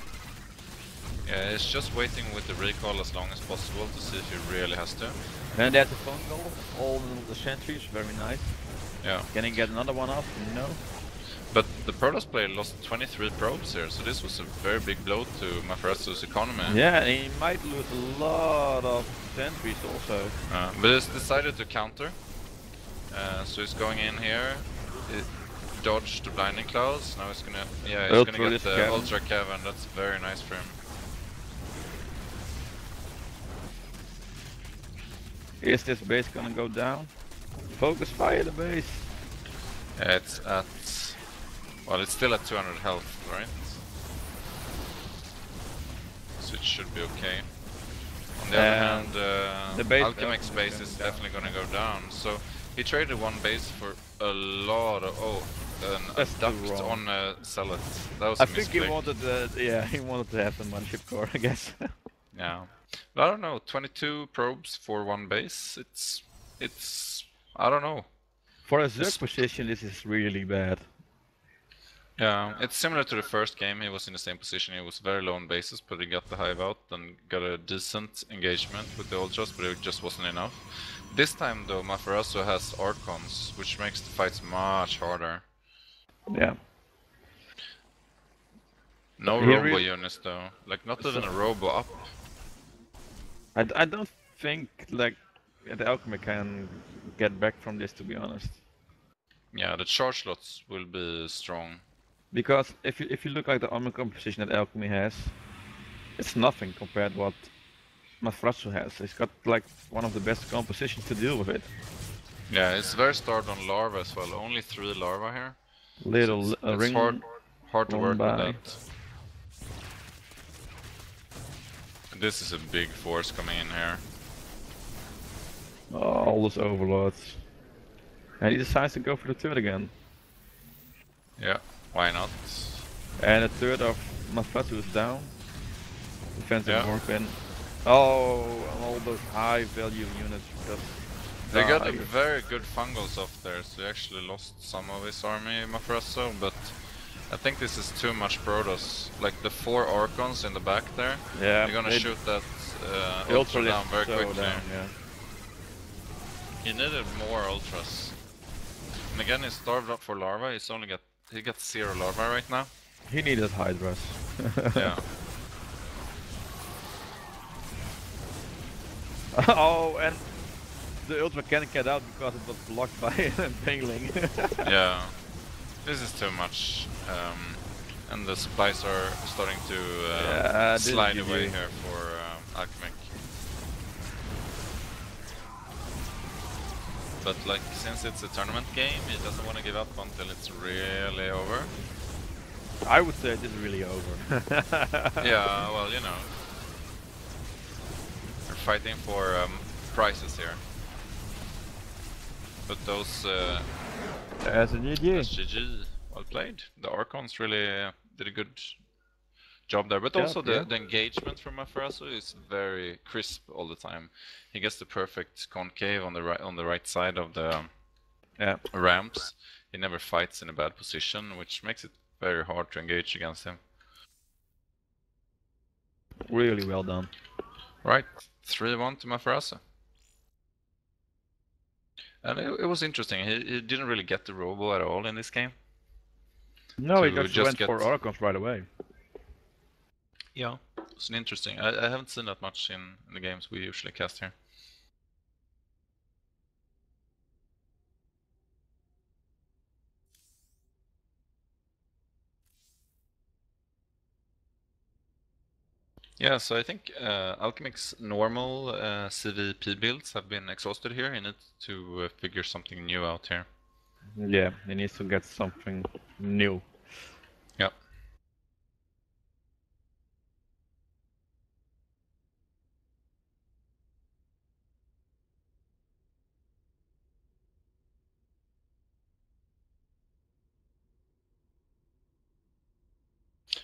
Yeah, he's just waiting with the recall as long as possible to see if he really has to. And there's a phone call, all the sentries, very nice. Yeah. Can he get another one off? No. But the Protoss player lost 23 probes here, so this was a very big blow to MaFarazZo's economy. Yeah, and he might lose a lot of sentries also. But he's decided to counter. So he's going in here, dodge the blinding clouds. Now he's gonna, he's gonna get the Ultra Cavern. That's very nice for him. Is this base gonna go down? Focus fire the base. Yeah, it's at, well, it's still at 200 health, right? So it should be okay. On the other hand, the base Alchemik's base is definitely gonna go down. So he traded one base for a lot of a duct on a Zealot. That was a I think he wanted he wanted to have the mothership core, I guess. Yeah. But I don't know, 22 probes for one base, it's I don't know. For a Zerg position, this is really bad. Yeah, it's similar to the first game. He was in the same position. He was very low on bases, but he got the hive out and got a decent engagement with the Ultras, but it just wasn't enough. This time though, MaFarazZo has Archons, which makes the fights much harder. Yeah. No robo units though, like not even a robo up. I don't think like the Alchemik can get back from this, to be honest. Yeah, the charge slots will be strong. Because if you look at the armor composition that Alchemy has, it's nothing compared to what MaFarazZo has. He's got like one of the best compositions to deal with it. Yeah, it's very starved on larva as well. Only 3 larva here. Little so it's ring hard to work by. with that. This is a big force coming in here. Oh, all those overlords. And he decides to go for the third again. Yeah, why not? And a third of MaFarazZo is down. Defensive warp in. Oh, all those high value units just They got a very good fungals off there, so he actually lost some of his army, MaFarazZo, but I think this is too much Protoss. Like the 4 Archons in the back there, yeah, they're gonna shoot that Ultra down very quickly. Yeah. He needed more Ultras. And again, he's starved up for larva. He got 0 larva right now. He needed Hydras. Yeah. Oh, and the Ultra can't get out because it was blocked by Pingling. Yeah. This is too much. And the supplies are starting to Yeah, this is slide GG. away here for Alchemik. But like, since it's a tournament game, he doesn't want to give up until it's really over. I would say this is really over. Yeah, well, you know. We're fighting for prizes here. But those... That's a GG. that's GG. Well played. The Archons really did a good job there. But Yeah, also yeah. the engagement from MaFarazZo is very crisp all the time. He gets the perfect concave on the right side of the Yeah. ramps. He never fights in a bad position, which makes it very hard to engage against him. Really well done. Right, 3-1 to MaFarazZo. And it was interesting. He didn't really get the robo at all in this game. No, he To just just went get- for Archons right away. Yeah, it's an interesting. I haven't seen that much in the games we usually cast here. Yeah, so I think Alchemik's normal CVP builds have been exhausted here. He needs to figure something new out here. Yeah, he needs to get something new. Yeah.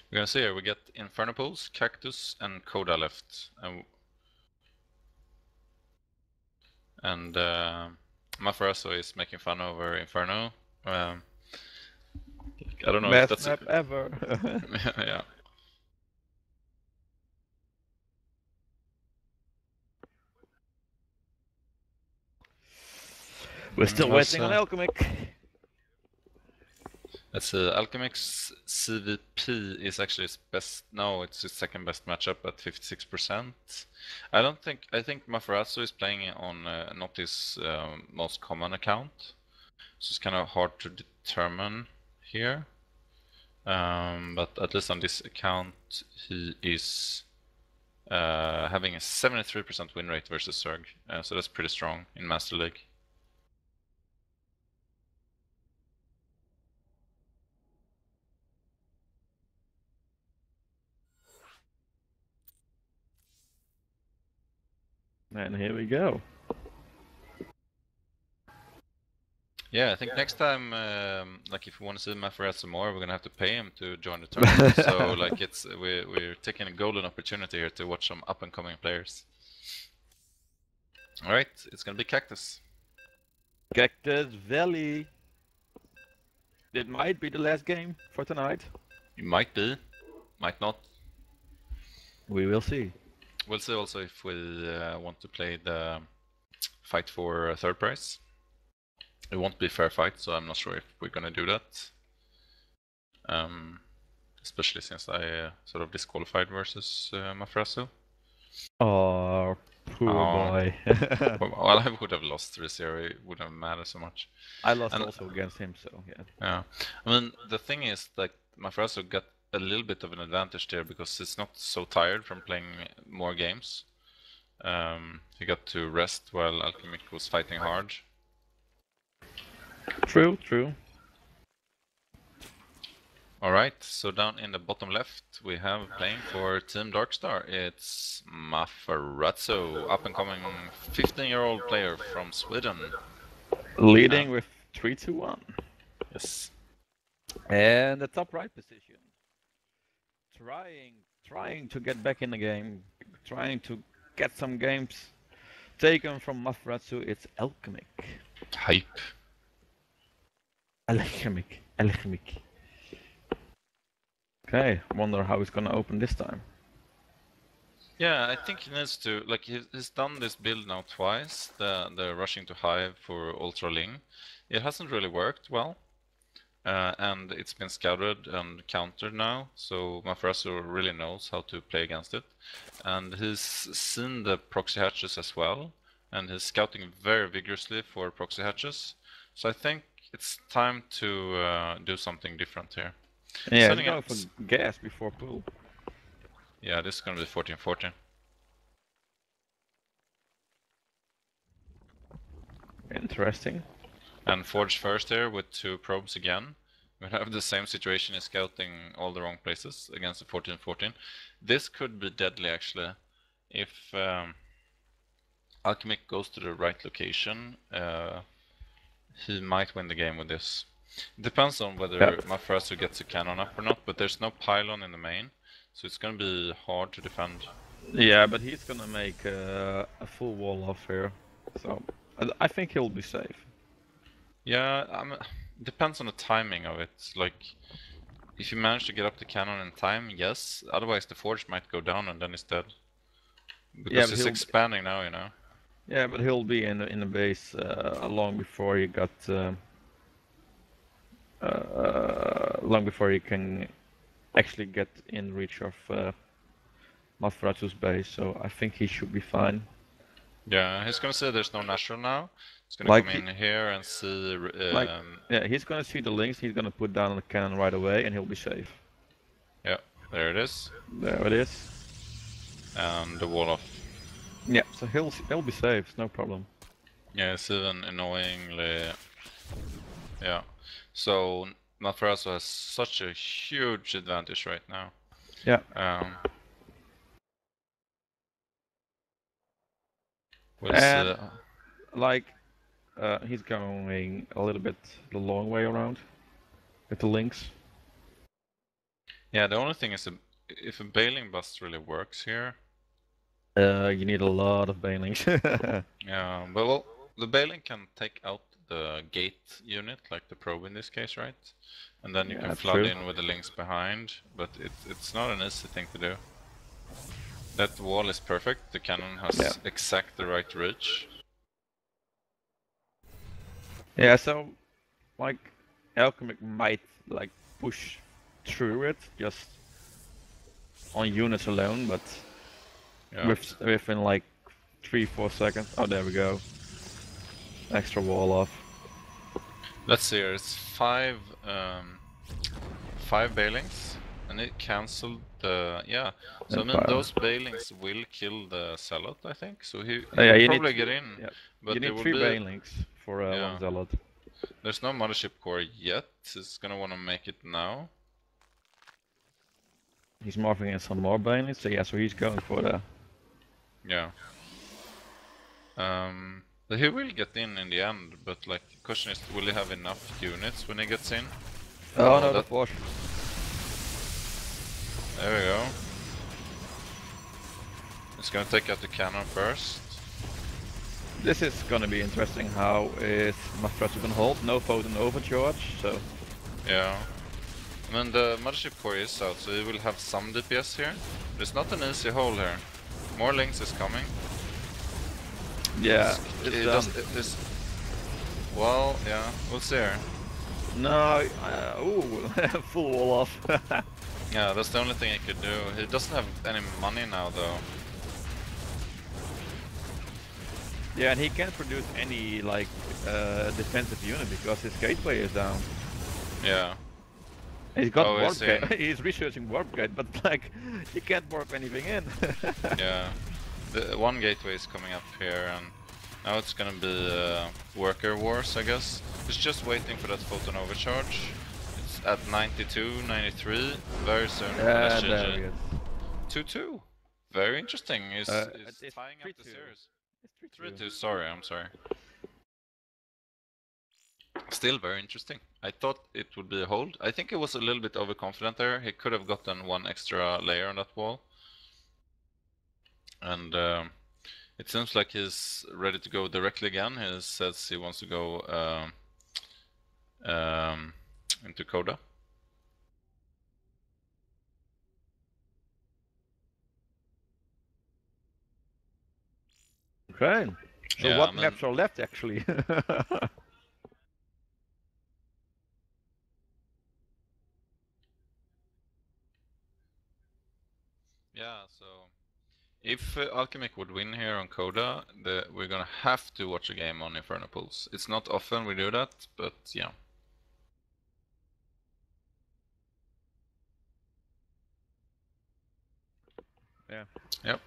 We're gonna see here, we get Inferno Pools, Cactus, and Coda left. And MaFarazZo is making fun over Inferno. I don't know if Best that's... map ever. Yeah. We're still That's, waiting on Alchemik. That's Alchemik's CVP is actually his best. No, it's his second best matchup at 56%. I think MaFarazZo is playing on not his most common account, so it's kind of hard to determine here. But at least on this account, he is having a 73% win rate versus Zerg, so that's pretty strong in Master League. And here we go. Yeah, I think next time, like if we want to see MaFarazZo more, we're gonna have to pay him to join the tournament. So like we're taking a golden opportunity here to watch some up and coming players. All right, it's gonna be Cactus. Cactus Valley. It might be the last game for tonight. It might be, might not. We will see. We'll see also if we want to play the fight for third prize. It won't be a fair fight, so I'm not sure if we're gonna do that. Especially since I sort of disqualified versus MaFarazZo. Oh, poor boy. Well, I would have lost 3-0, it wouldn't matter so much. I lost And- also against him, so yeah. Yeah, I mean, the thing is that MaFarazZo got a little bit of an advantage there because it's not so tired from playing more games. He got to rest while Alchemik was fighting hard. True, true. Alright, so down in the bottom left we have playing for Team Darkstar, it's MaFarazZo, up and coming 15-year-old player from Sweden. Leading with 3-2-1. Yes. And the top right position. Trying to get back in the game, trying to get some games taken from MaFarazZo, it's Alchemik. Hype. Alchemik. Okay, wonder how it's gonna open this time. Yeah, I think he needs to, like, he's done this build now twice, the rushing to Hive for Ultra Ling. It hasn't really worked well. and it's been scouted and countered now, so MaFarazZo really knows how to play against it. And he's seen the proxy hatches as well, and he's scouting very vigorously for proxy hatches. So I think it's time to do something different here. Yeah, he's going for gas before pool. Yeah, this is gonna be 14-14. Interesting. And Forge first here with 2 probes again. We'll have the same situation in scouting all the wrong places against the 14-14. This could be deadly actually. If Alchemik goes to the right location, he might win the game with this. It depends on whether MaFarazZo gets a cannon up or not, but there's no pylon in the main, so it's gonna be hard to defend. Yeah, but he's gonna make a full wall off here, so I think he'll be safe. Yeah, depends on the timing of it. Like, if you manage to get up the cannon in time, yes. Otherwise, the forge might go down and then he's dead. Because it's expanding now, you know. Yeah, but he'll be in the base long before he got long before he can actually get in reach of MaFarazZo's base. So I think he should be fine. Yeah, he's gonna say there's no natural now. He's gonna come in here and see. Yeah, he's gonna see the links. He's gonna put down the cannon right away, and he'll be safe. Yeah, there it is. There it is. And the wall off. Yeah, so he'll be safe. No problem. Yeah, it's even annoyingly. Yeah, so MaFarazZo has such a huge advantage right now. Yeah. Like, he's going a little bit the long way around with the links. Yeah, the only thing is if a bailing bust really works here. You need a lot of bailings. Yeah, but well, the bailing can take out the gate unit, like the probe in this case, right? And then you can flood in with the links behind, but it's not an easy thing to do. That wall is perfect, the cannon has exact the right reach. Yeah, so like Alchemik might like push through it just on units alone, but within like 3-4 seconds. Oh, there we go. Extra wall off. Let's see here, it's 5 bailings, and it cancelled the So I mean those bailings will kill the zealot, I think. So he will probably get in. Yeah. But you need 3 bailings for one zealot. There's no mothership core yet. He's gonna want to make it now. He's morphing in some more bailings, so so he's going for the. Yeah. But he will get in the end, but like the question is, will he have enough units when he gets in? Oh no, that was. There we go. He's gonna take out the cannon first. This is gonna be interesting. How is MaFarazZo gonna hold? No photon overcharge, so. Yeah. I mean the mothership core is out, so he will have some DPS here. But it's not an easy hole here. More links is coming. Yeah, well, yeah, we'll see here. No, ooh, full wall off. Yeah, that's the only thing he could do. He doesn't have any money now, though. Yeah, and he can't produce any like defensive unit because his gateway is down. Yeah. He's got warp gate. He's researching warp gate, but like he can't warp anything in. Yeah. The one gateway is coming up here, and now it's gonna be worker wars, I guess. It's just waiting for that photon overcharge. It's at 92, 93. Very soon. There he is. 2-2. Very interesting. It's tying up the 3-2. series. It's 3-2. Sorry, I'm sorry. Still very interesting. I thought it would be a hold. I think he was a little bit overconfident there. He could have gotten one extra layer on that wall. And it seems like he's ready to go directly again. He says he wants to go into Coda. Okay. So what maps are left actually? Yeah, so if Alchemik would win here on Coda, we're gonna have to watch a game on Inferno Pools. It's not often we do that, but yeah. Yeah. Yep.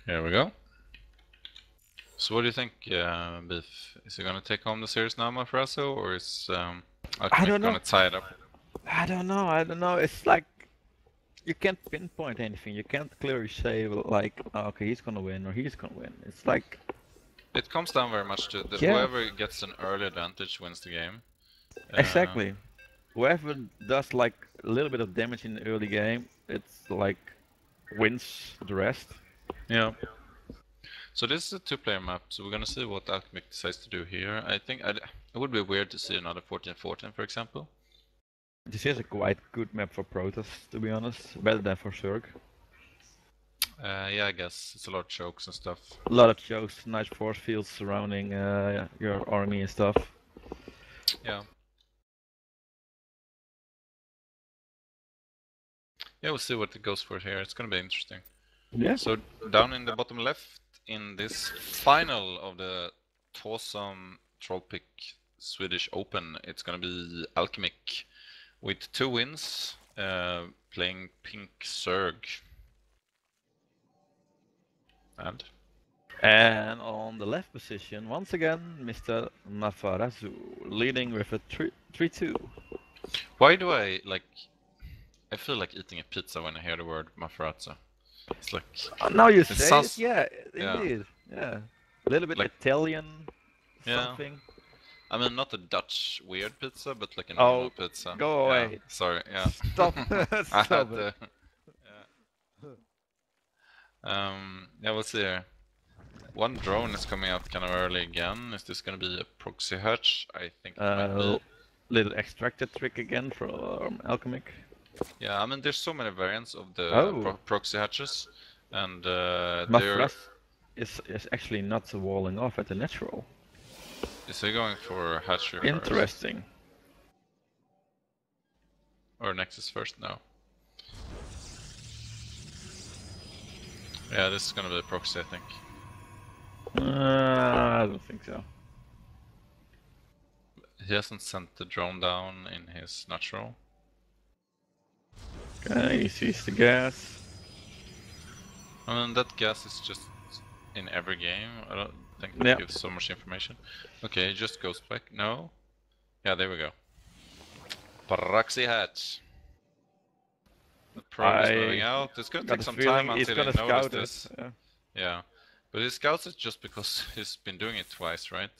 Here we go. So what do you think, Beef? Is he gonna take home the series now, MaFarazZo, or is Alchemik gonna tie it up? I don't know. It's like you can't pinpoint anything. You can't clearly say like, oh, okay, he's gonna win or he's gonna win. It's like It comes down very much to Yeah. whoever gets an early advantage wins the game. exactly whoever does like a little bit of damage in the early game, it's like wins the rest. Yeah. So this is a two-player map, so we're gonna see what Alchemik decides to do here. I think it would be weird to see another 14-14, for example. This is a quite good map for Protoss, to be honest. Better than for Zerg. Yeah, I guess it's a lot of chokes and stuff. A lot of chokes, nice force fields surrounding your army and stuff. Yeah. Yeah, we'll see what it goes for here. It's gonna be interesting. Yeah. So down in the bottom left, in this final of the TAWsome Trollpick Swedish Open, it's gonna be Alchemik with 2 wins, playing Pink Zerg. And on the left position, once again, Mr. MaFarazZo, leading with a 3-2. Why do I feel like eating a pizza when I hear the word MaFarazZo. It's like Now you it say sounds- it, yeah, yeah. indeed, yeah. A little bit Like- Italian, Yeah. something. I mean, not a Dutch weird pizza, but like a Oh, normal pizza. go Yeah, away. sorry, yeah. Stop, I stop had it. yeah, we'll see here. One drone is coming out kind of early again. Is this gonna be a proxy hatch? I think it might be. Little extracted trick again from Alchemik. Yeah, I mean, there's so many variants of the Oh. proxy hatches, and they're... MaFaraz is actually not walling off at the natural. Is he going for hatchery first? Interesting. Or Nexus first? No. Yeah, this is gonna be a proxy, I think. I don't think so. He hasn't sent the drone down in his natural. Okay, he sees the gas. I mean, that gas is just in every game. I don't think it Yeah. gives so much information. Okay, just goes back. No? Yeah, there we go. Proxy hatch. The probe is moving out. It's gonna Got take a some feeling time he's until gonna he notices scout this. it. Yeah. Yeah. But he scouts it just because he's been doing it twice, right?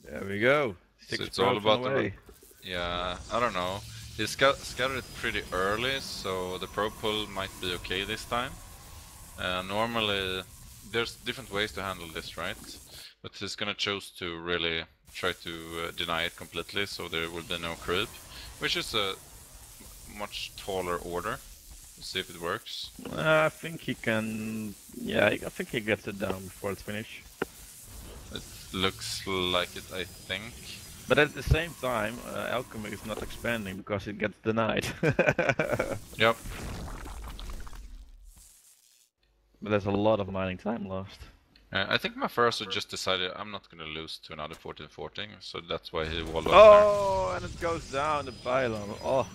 There we go. So 6 it's all probes on about the way. Yeah, I don't know. He scouted it pretty early, so the probe pull might be okay this time. Normally, there's different ways to handle this, right? But he's gonna choose to really try to deny it completely, so there will be no creep, which is a much taller order. Let's see if it works. I think he can. Yeah, I think he gets it down before it's finished. It looks like it, I think. But at the same time, Alchemik is not expanding because it gets denied. Yep. But there's a lot of mining time lost. I think MaFarazZo just decided I'm not gonna lose to another 14-14, so that's why he walled off Oh, and it goes down the pylon. Oh,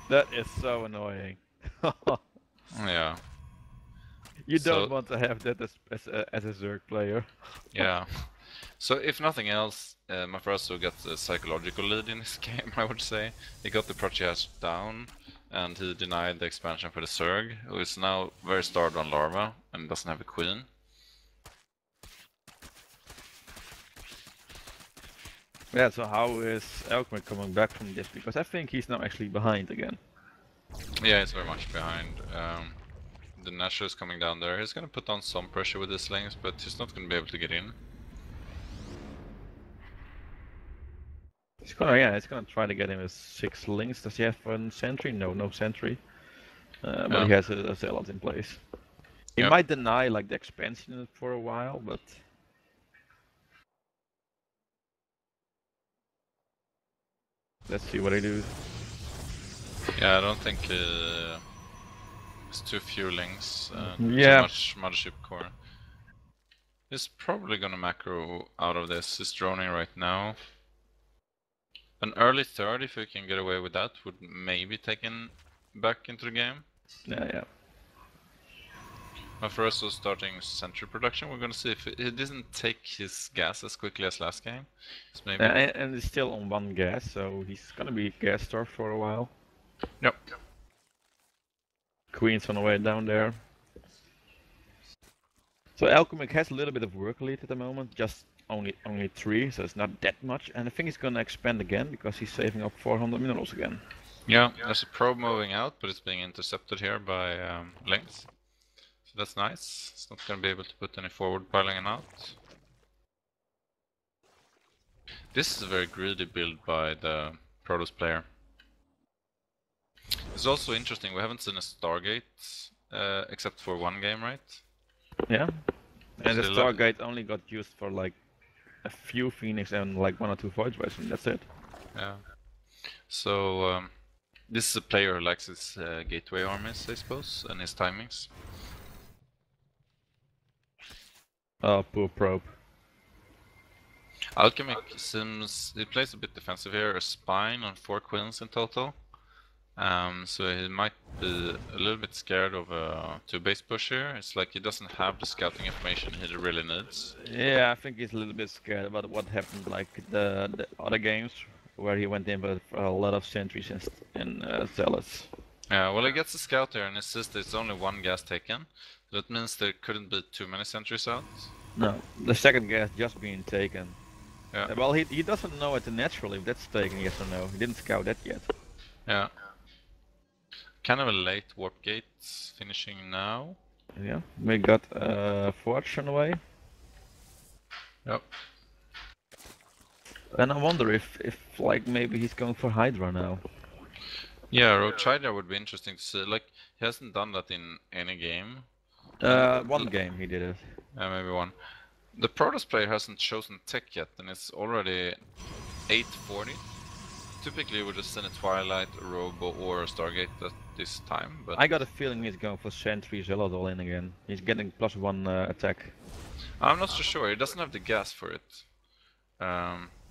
that is so annoying. there. Yeah. You So- don't want to have that as a Zerg player. Yeah. So if nothing else, MaFarazZo got a psychological lead in this game, I would say. He got the Proteas down, and he denied the expansion for the Zerg, who is now very starved on larva and doesn't have a queen. Yeah, so how is Alchemik coming back from this? Because I think he's now actually behind again. Yeah, it's very much behind. the Nashor is coming down there. He's gonna put on some pressure with his slings, but he's not gonna be able to get in. He's gonna try to get him with 6 links. Does he have a sentry? No sentry. But he has a zealot in place. He might deny like the expansion for a while, but let's see what he do. Yeah, I don't think it's too few links. Too much mothership core. He's probably gonna macro out of this. He's droning right now. An early third, if we can get away with that, would maybe take him back into the game. Yeah. MaFarazZo starting sentry production. We're gonna see if he doesn't take his gas as quickly as last game. So maybe... and he's still on 1 gas, so he's gonna be gas starved for a while. Yep. Queen's on the way down there. So Alchemik has a little bit of work lead at the moment, just only 3, so it's not that much. And I think he's gonna expand again because he's saving up 400 minerals again. Yeah, there's a probe moving out, but it's being intercepted here by links. So that's nice. It's not gonna be able to put any forward piling out. This is a very greedy build by the Protoss player. It's also interesting, we haven't seen a Stargate except for 1 game, right? Yeah. And the Stargate only got used for like a few Phoenix and like 1 or 2 Void Rays, and that's it. Yeah. So this is a player who likes his gateway armies, I suppose, and his timings. Oh, poor probe. Alchemik seems he plays a bit defensive here, a spine on 4 queens in total. So he might be a little bit scared of a 2-base push here. It's like he doesn't have the scouting information he really needs. Yeah, I think he's a little bit scared about what happened like the other games where he went in with a lot of sentries and zealots. Yeah, well he gets a scout here and he says there's only 1 gas taken. That means there couldn't be too many sentries out. No, the second gas just being taken. Yeah. Well, he doesn't know it naturally if that's taken, yes or no. He didn't scout that yet. Yeah. Kind of a late warp gate finishing now. Yeah, we got Forge on the way. Yep. And I wonder if like maybe he's going for Hydra now. Yeah, Roach Hydra would be interesting to see. Like he hasn't done that in any game. 1 game he did it. Yeah, maybe 1. The Protoss player hasn't chosen tech yet, and it's already 8:40. Typically, we would just send a Twilight, a Robo, or a Stargate at this time. But I got a feeling he's going for Sentry Zealot all in again. He's getting +1 attack. I'm not so sure. He doesn't have the gas for it.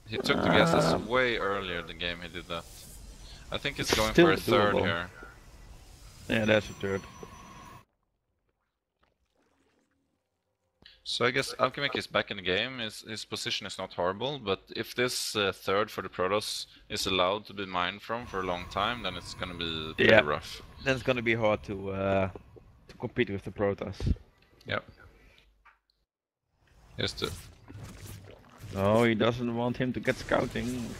He took the gases way earlier the game he did that. I think he's going for a third doable here. Yeah, that's a third. So I guess Alchemik is back in the game. His position is not horrible, but if this third for the Protoss is allowed to be mined from for a long time, then it's gonna be pretty rough. Then it's gonna be hard to compete with the Protoss. Yep. Just to... No, he doesn't want him to get scouting.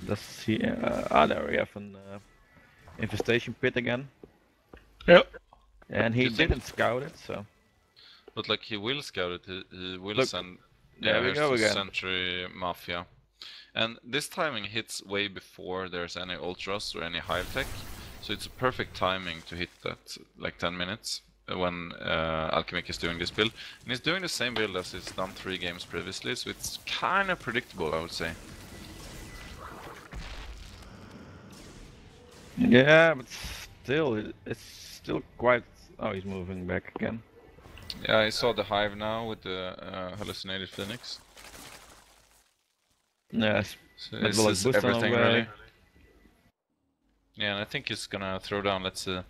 Does he? There we have an infestation pit again. Yep. And he didn't scout it, so. But like he will scout it, he will Look, send... there we go again. Sentry Mafia. And this timing hits way before there's any Ultras or any hive tech. So it's a perfect timing to hit that, like 10 minutes, when Alchemik is doing this build. And he's doing the same build as he's done 3 games previously, so it's kind of predictable, I would say. Yeah, but still, it's still quite... Oh, he's moving back again. Yeah, I saw the hive now with the hallucinated phoenix. Yes, so this is everything really. Yeah, and I think he's gonna throw down, let's see.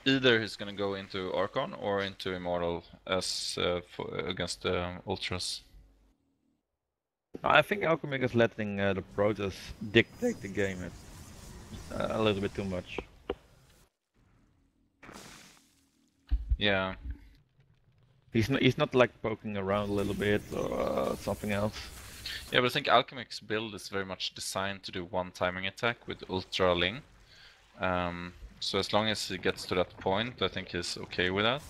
Either he's gonna go into Archon or into Immortal as against the Ultras. I think Alchemik is letting the Protoss dictate the game a little bit too much. Yeah. He's not like poking around a little bit or something else. Yeah, but I think Alchemik's build is very much designed to do one timing attack with Ultra Ling. So as long as he gets to that point, I think he's okay with that.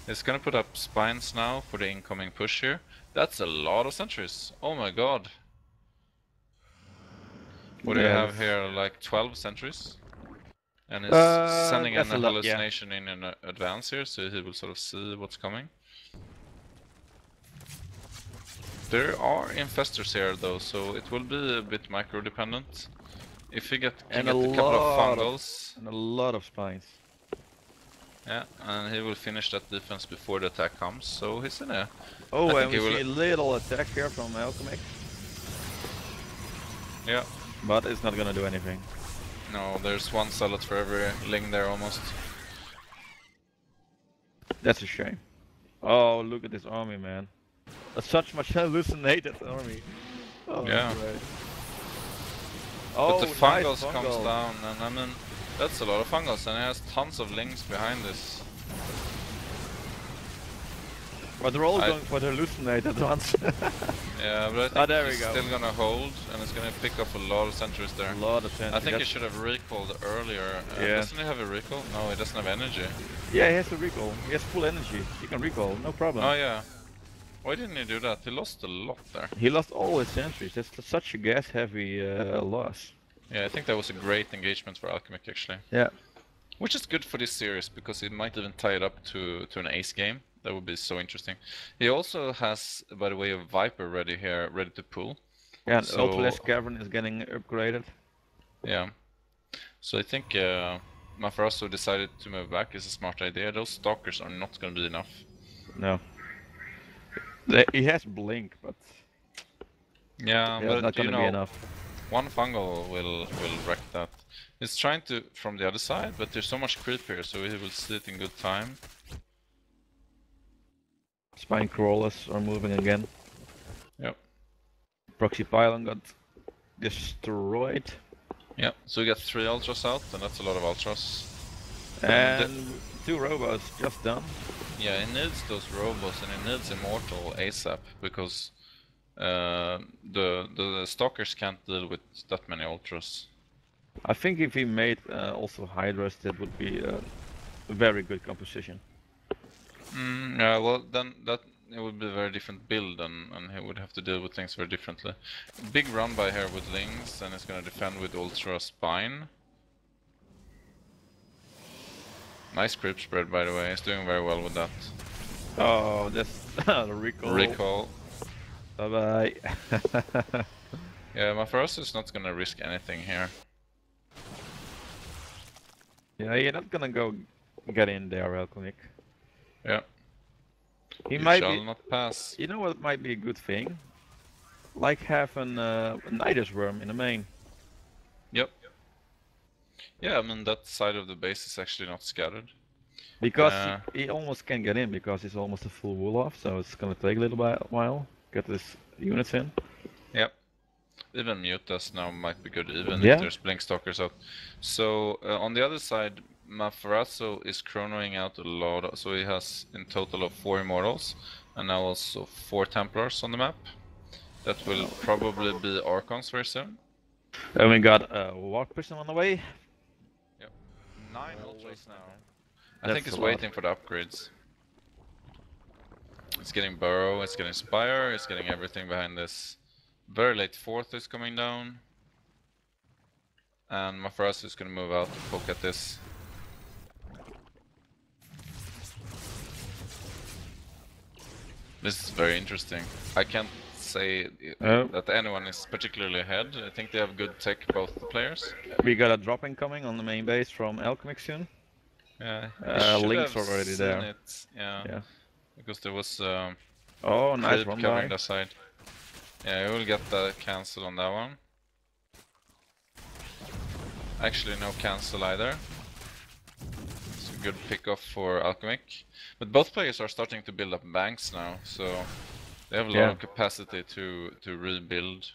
He's gonna put up spines now for the incoming push here. That's a lot of sentries. Oh my god. What do you have here? Like 12 sentries? And he's sending in a hallucination in an advance here, so he will sort of see what's coming. There are infestors here though, so it will be a bit micro dependent. If we get a couple of fungals and a lot of spines. Yeah, and he will finish that defense before the attack comes, so he's in a... Oh, and we see a little attack here from Alchemik. Yeah. But it's not gonna do anything. No, there's one zealot for every ling there almost. That's a shame. Oh, look at this army, man. Such much hallucinated army. Oh, yeah. Oh, but the fungals comes down, and I mean, that's a lot of fungals, and he has tons of lings behind this. But they're all going for the hallucinated ones. Yeah, but I think there he's still gonna hold, and it's gonna pick up a lot of sentries there. A lot of sentries. I think he should have recalled earlier. Doesn't he have a recall? No, he doesn't have energy. Yeah, he has a recall. He has full energy. He can recall, no problem. Oh yeah. Why didn't he do that? He lost a lot there. He lost all his sentries. That's such a gas-heavy loss. Yeah, I think that was a great engagement for Alchemik actually. Yeah. Which is good for this series, because it might even tie it up to an ace game. That would be so interesting. He also has, by the way, a Viper ready here, ready to pull. Yeah, and so, Ultraless Cavern is getting upgraded. Yeah. So I think MaFarazZo decided to move back is a smart idea. Those Stalkers are not going to be enough. No. He has Blink, but... Yeah, but not going to be enough. One fungal will wreck that. He's trying to from the other side, but there's so much creep here, so he will see it in good time. Spine crawlers are moving again. Yep. Proxy pylon got destroyed. Yep, so we got 3 ultras out, and that's a lot of ultras. And 2 robots just done. Yeah, it needs those robots, and it needs Immortal ASAP, because the Stalkers can't deal with that many ultras. I think if he made also Hydras, that would be a very good composition. Yeah, well then it would be a very different build, and he would have to deal with things very differently. Big run by here with Lings, and he's gonna defend with Ultra Spine. Nice creep spread, by the way, he's doing very well with that. Oh, that's the recall. Recall. Bye bye. Yeah, MaFarazZo is not gonna risk anything here. Yeah, you're not gonna go get in there, Alchemik. Yeah. He might not pass. You know what might be a good thing? Like having a Nidus Worm in the main. Yep. Yeah, I mean that side of the base is actually not scattered. Because he almost can get in because it's almost a full wool off, so it's gonna take a little while. Get his units in. Yep. Even mute us now might be good, even if there's Blink Stalkers out. So on the other side, MaFarazZo is chronoing out a lot, so he has in total of 4 Immortals, and now also 4 Templars on the map. That will probably be Archons very soon. And we got a Walk Prison on the way. Yep. 9 Ultras now. I think he's waiting for the upgrades. It's getting Burrow, it's getting Spire, it's getting everything behind this. Very late 4th is coming down. And MaFarazZo is gonna move out and poke at this. This is very interesting. I can't say that anyone is particularly ahead. I think they have good tech, both the players. We got a drop incoming on the main base from Alchemik soon. Yeah, Link's already there. Yeah, because there was oh, nice run covering that side. Yeah, we will get the cancel on that one. Actually, no cancel either. It's a good pick-off for Alchemik. But both players are starting to build up banks now, so they have a lot of capacity to rebuild.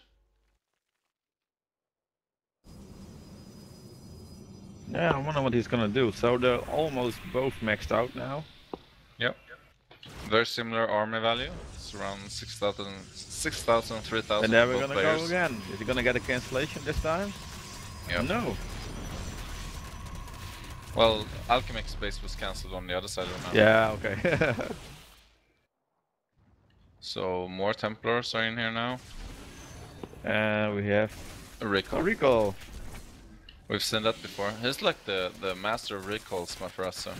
Yeah, I wonder what he's gonna do. So they're almost both maxed out now. Yep. Very similar army value. It's around 6,000, 3,000. And there we're gonna go again. Is he gonna get a cancellation this time? Yeah. No. Well, Alchemik's base was cancelled on the other side, remember? Yeah, okay. So more Templars are in here now. We have A recall. Recall. We've seen that before. He's like the master of recalls, MaFarazZo.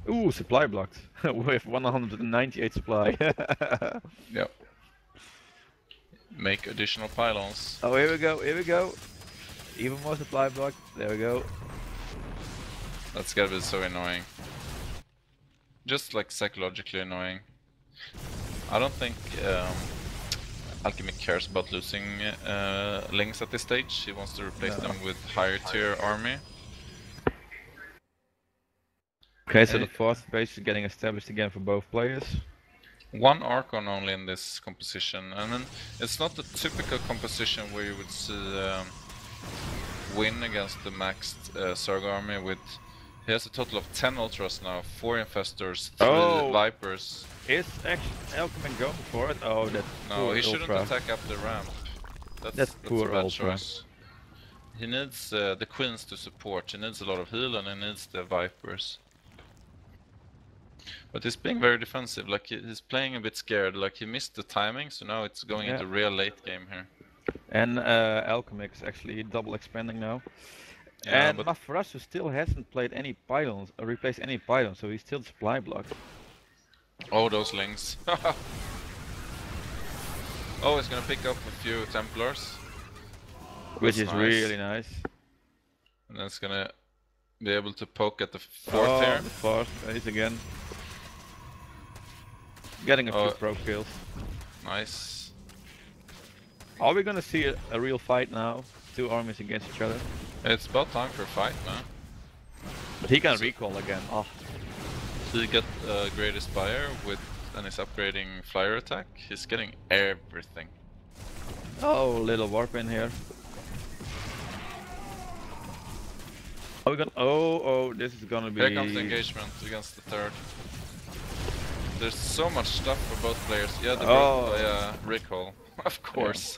Ooh, supply blocked. With 198 supply. Yep. Make additional pylons. Oh, here we go, here we go. Even more supply blocked. There we go. That's gotta be so annoying. Just like psychologically annoying. I don't think Alchemik cares about losing links at this stage. He wants to replace them with higher tier army. Okay, so the fourth base is getting established again for both players. One Archon only in this composition, and then it's not the typical composition where you would see win against the maxed Zerg army with... He has a total of 10 Ultras now, 4 Infestors, 3 Vipers. Is actually Alchemik going for it? Oh, that's No, poor he shouldn't Ultra. attack up the ramp. That's poor a bad Ultra. choice. He needs the Queens to support, he needs a lot of heal and he needs the Vipers. But he's being very defensive, like he's playing a bit scared, like he missed the timing, so now it's going into real late game here. And Alchemik is actually double expanding now. Yeah, And MaFarazZo still hasn't played any pylons, or replaced any pylons, so he's still supply blocked. Oh, those links. Oh, he's gonna pick up a few Templars. Which That's is nice. really nice. And then it's gonna be able to poke at the fourth here. The fourth base again. Getting a few pro kills. Nice. Are we gonna see a real fight now? Two armies against each other? It's about time for a fight, man. But he can recall again. Oh. He got Great Aspire with, and is upgrading Flyer attack. He's getting everything. Oh, little warp in here. Are we gonna? Oh, this is gonna be. Here comes the engagement against the third. There's so much stuff for both players. Yeah, the recall, of course.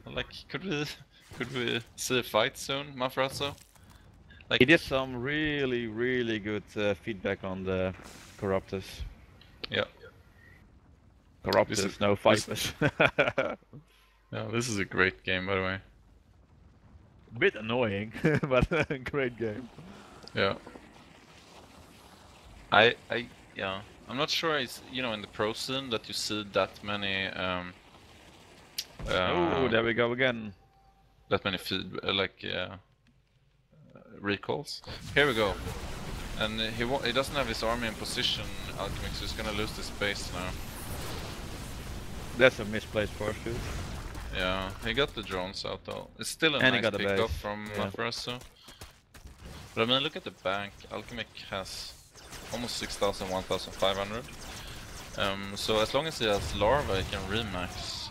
Yeah. Like, could we see a fight soon, MaFarazZo? Like, He did some really good feedback on the Corruptus. Yeah. Corruptus, no Vipers. Yeah, this is a great game, by the way. Bit annoying, but a great game. Yeah. Yeah. I'm not sure it's, you know, in the pro scene that you see that many Oh, there we go again. That many recalls. Here we go. And he doesn't have his army in position, Alchemik, so he's gonna lose this base now. That's a misplaced force field. Yeah, he got the drones out though. It's still a And he nice got a pickup base. from Yeah. MaFarazZo. But I mean, look at the bank. Alchemik has almost 6,000, 1,500. So as long as he has Larva, he can remax.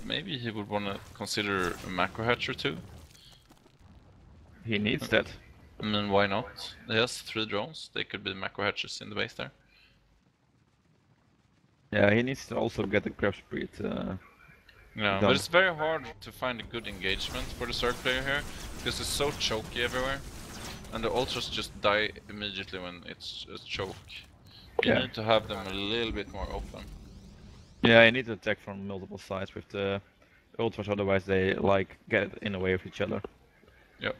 Maybe he would want to consider a macro hatcher too. He needs that. I mean, why not? He has 3 drones. They could be macro hatchers in the base there. Yeah, he needs to also get the grab speed. Yeah, but it's very hard to find a good engagement for the Zerg player here, because it's so choky everywhere, and the ultras just die immediately when it's a choke. You need to have them a little bit more open. Yeah, you need to attack from multiple sides with the ultras, otherwise they like get in the way of each other. Yep.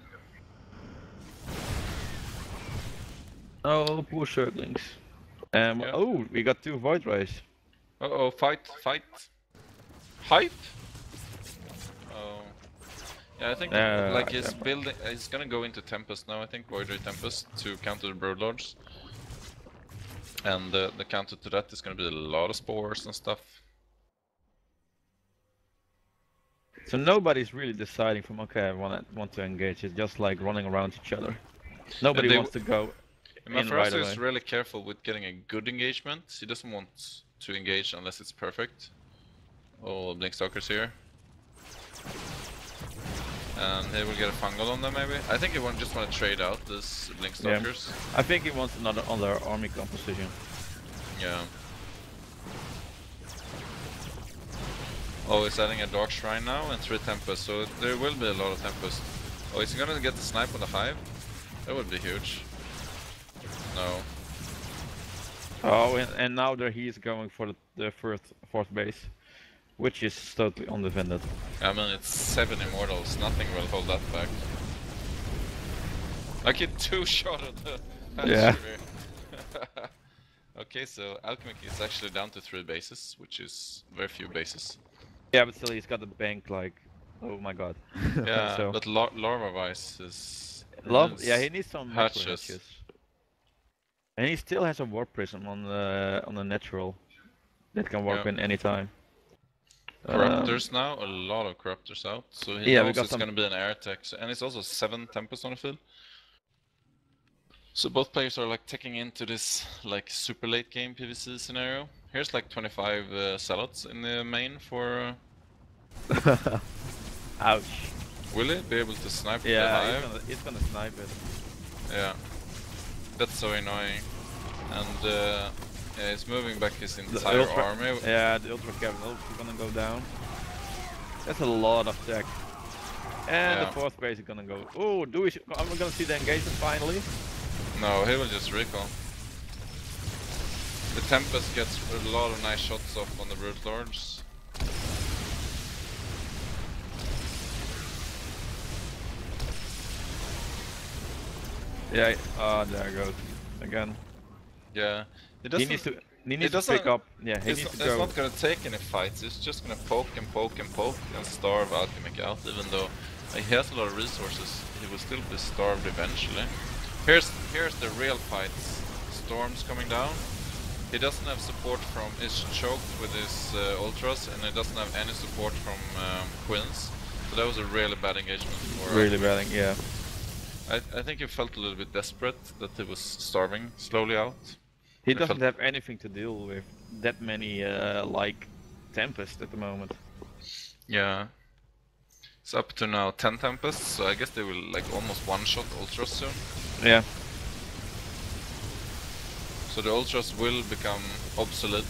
Oh, poor Zerglings. Oh, we got 2 Void Rays. Uh-oh, fight! Hype? Oh. Yeah, I think like he's building, he's gonna go into Tempest now, I think, Void Ray Tempest, to counter the Broodlords. And the counter to that is gonna be a lot of spores and stuff. So nobody's really deciding from, okay, I want to engage, it's just like running around each other. Nobody wants to go in right MaFarazZo away. is really careful with getting a good engagement. He doesn't want to engage unless it's perfect. Oh, Blinkstalkers here. And he will get a fungal on them maybe. I think he just want to trade out this Blinkstalkers. I think he wants another army composition. Yeah. Oh, he's adding a Dark Shrine now and 3 Tempest, so there will be a lot of Tempest. Oh, is he gonna get the snipe on the Hive? That would be huge. No. Oh, and now there he is going for the fourth base, which is totally undefended. I mean, it's 7 immortals. Nothing will hold that back. Like it 2-shot at the Yeah. Okay, so Alchemik is actually down to 3 bases, which is very few bases. Yeah, but still he's got the bank like, oh my god. Yeah, So, but Larva-wise is... yeah, he needs some macro hatches. hatches. And he still has a warp prism on the natural that can warp Yeah. in any time. Corruptors now, a lot of corruptors out, so he Yeah, we knows got it's some- gonna be an air attack, and it's also 7 Tempest on the field. So both players are like taking into this like super late game PvC scenario. Here's like 25 zealots in the main for... Ouch. Will he be able to snipe the Yeah, hive? he's gonna snipe it. Yeah. That's so annoying. And yeah, he's moving back his entire army. Yeah, the ultra capital is gonna go down. That's a lot of tech. And Yeah. the fourth base is gonna go. Oh, am I gonna see the engagement finally? No, he will just recall. The Tempest gets a lot of nice shots off on the Brute Lords. Yeah, there it goes. Again. Yeah. It He doesn't... needs to it pick doesn't- up. Yeah, he It's, needs to it's go. not gonna take any fights, it's just gonna poke and poke and poke and starve Alchemik out, even though he has a lot of resources, he will still be starved eventually. Here's the real fights. Storm's coming down. He doesn't have support from... He's choked with his ultras, and he doesn't have any support from Queens. So that was a really bad engagement for... Really bad, yeah. I think he felt a little bit desperate that he was starving slowly out. He I doesn't felt- have anything to deal with that many like Tempest at the moment. Yeah. It's up to now 10 Tempests, so I guess they will like almost one-shot Ultras soon. Yeah. So the Ultras will become obsolete.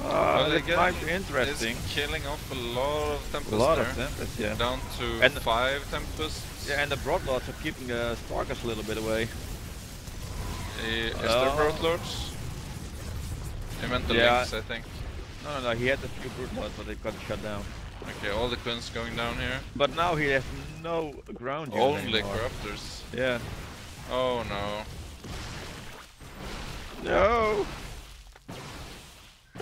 That again, might be interesting. It's killing off a lot of Tempests A lot there. of Tempest, yeah. Down to And- 5 Tempests. Yeah, and the Broadlords are keeping the Sparkers a little bit away. Is there Broadlords? He meant the Yeah. links, I think. No, he had a few Broadlords, but they got shut down. Okay, all the Queens going down here. But now he has no ground unit Only anymore. Corruptors. Yeah. Oh no. No!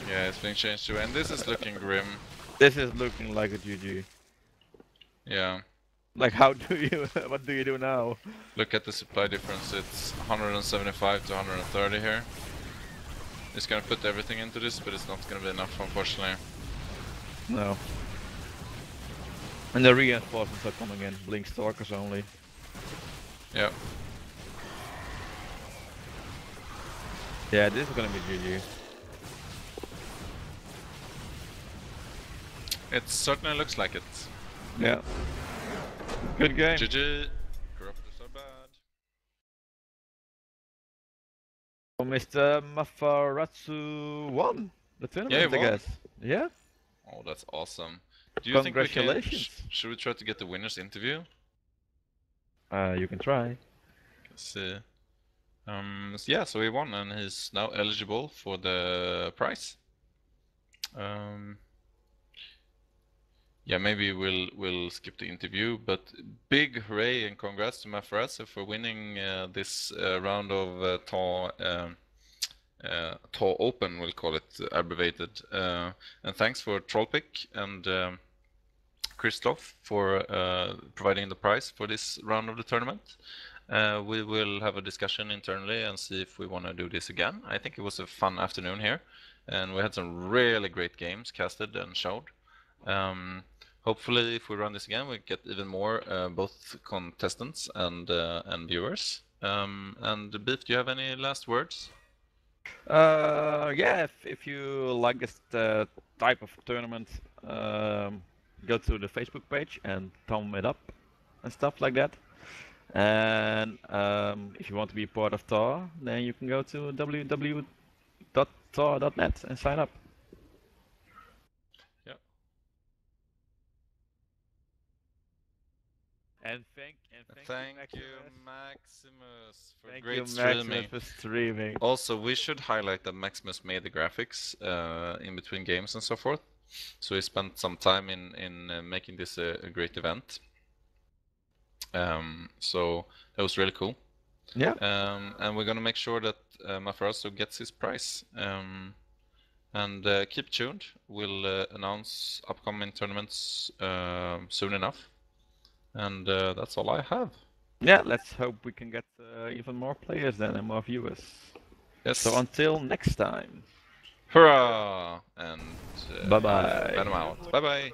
Yeah, it's being changed to, and this is looking grim. This is looking like a GG. Yeah. Like, how do you... what do you do now? Look at the supply difference, it's 175 to 130 here. It's gonna put everything into this, but it's not gonna be enough, unfortunately. No. And the reinforcements are coming in. Blink Stalkers only. Yeah. Yeah, this is gonna be GG. It certainly looks like it. Yeah. Good game. GG. Corruptors are bad. So Mr. MaFarazZo won the tournament, he I won. guess. Yeah. Oh, that's awesome. Do you think we can... Congratulations. Should we try to get the winner's interview? You can try. Let's see. Yeah, so he won and he's now eligible for the prize. Yeah, maybe we'll skip the interview, but big hooray and congrats to MaFarazZo for winning this round of TAW Open, we'll call it abbreviated. And thanks for Trollpick and Christoph for providing the prize for this round of the tournament. We will have a discussion internally and see if we want to do this again. I think it was a fun afternoon here, and we had some really great games casted and showed. Hopefully, if we run this again, we get even more both contestants and viewers. And Beef, do you have any last words? Yeah, if you like this type of tournament, go to the Facebook page and thumb it up and stuff like that. And if you want to be part of TAW, then you can go to www.taw.net and sign up. And thank you, Maximus. Maximus, for Thank great you, streaming. Maximus, for streaming. Also, we should highlight that Maximus made the graphics in between games and so forth. So he spent some time in making this a great event. So that was really cool. Yeah. And we're gonna make sure that MaFarazZo gets his prize. And keep tuned. We'll announce upcoming tournaments soon enough. And that's all I have. Yeah, let's hope we can get even more players then and more viewers. Yes. So until next time. Hurrah! And Bye-bye. I'm out. Bye bye.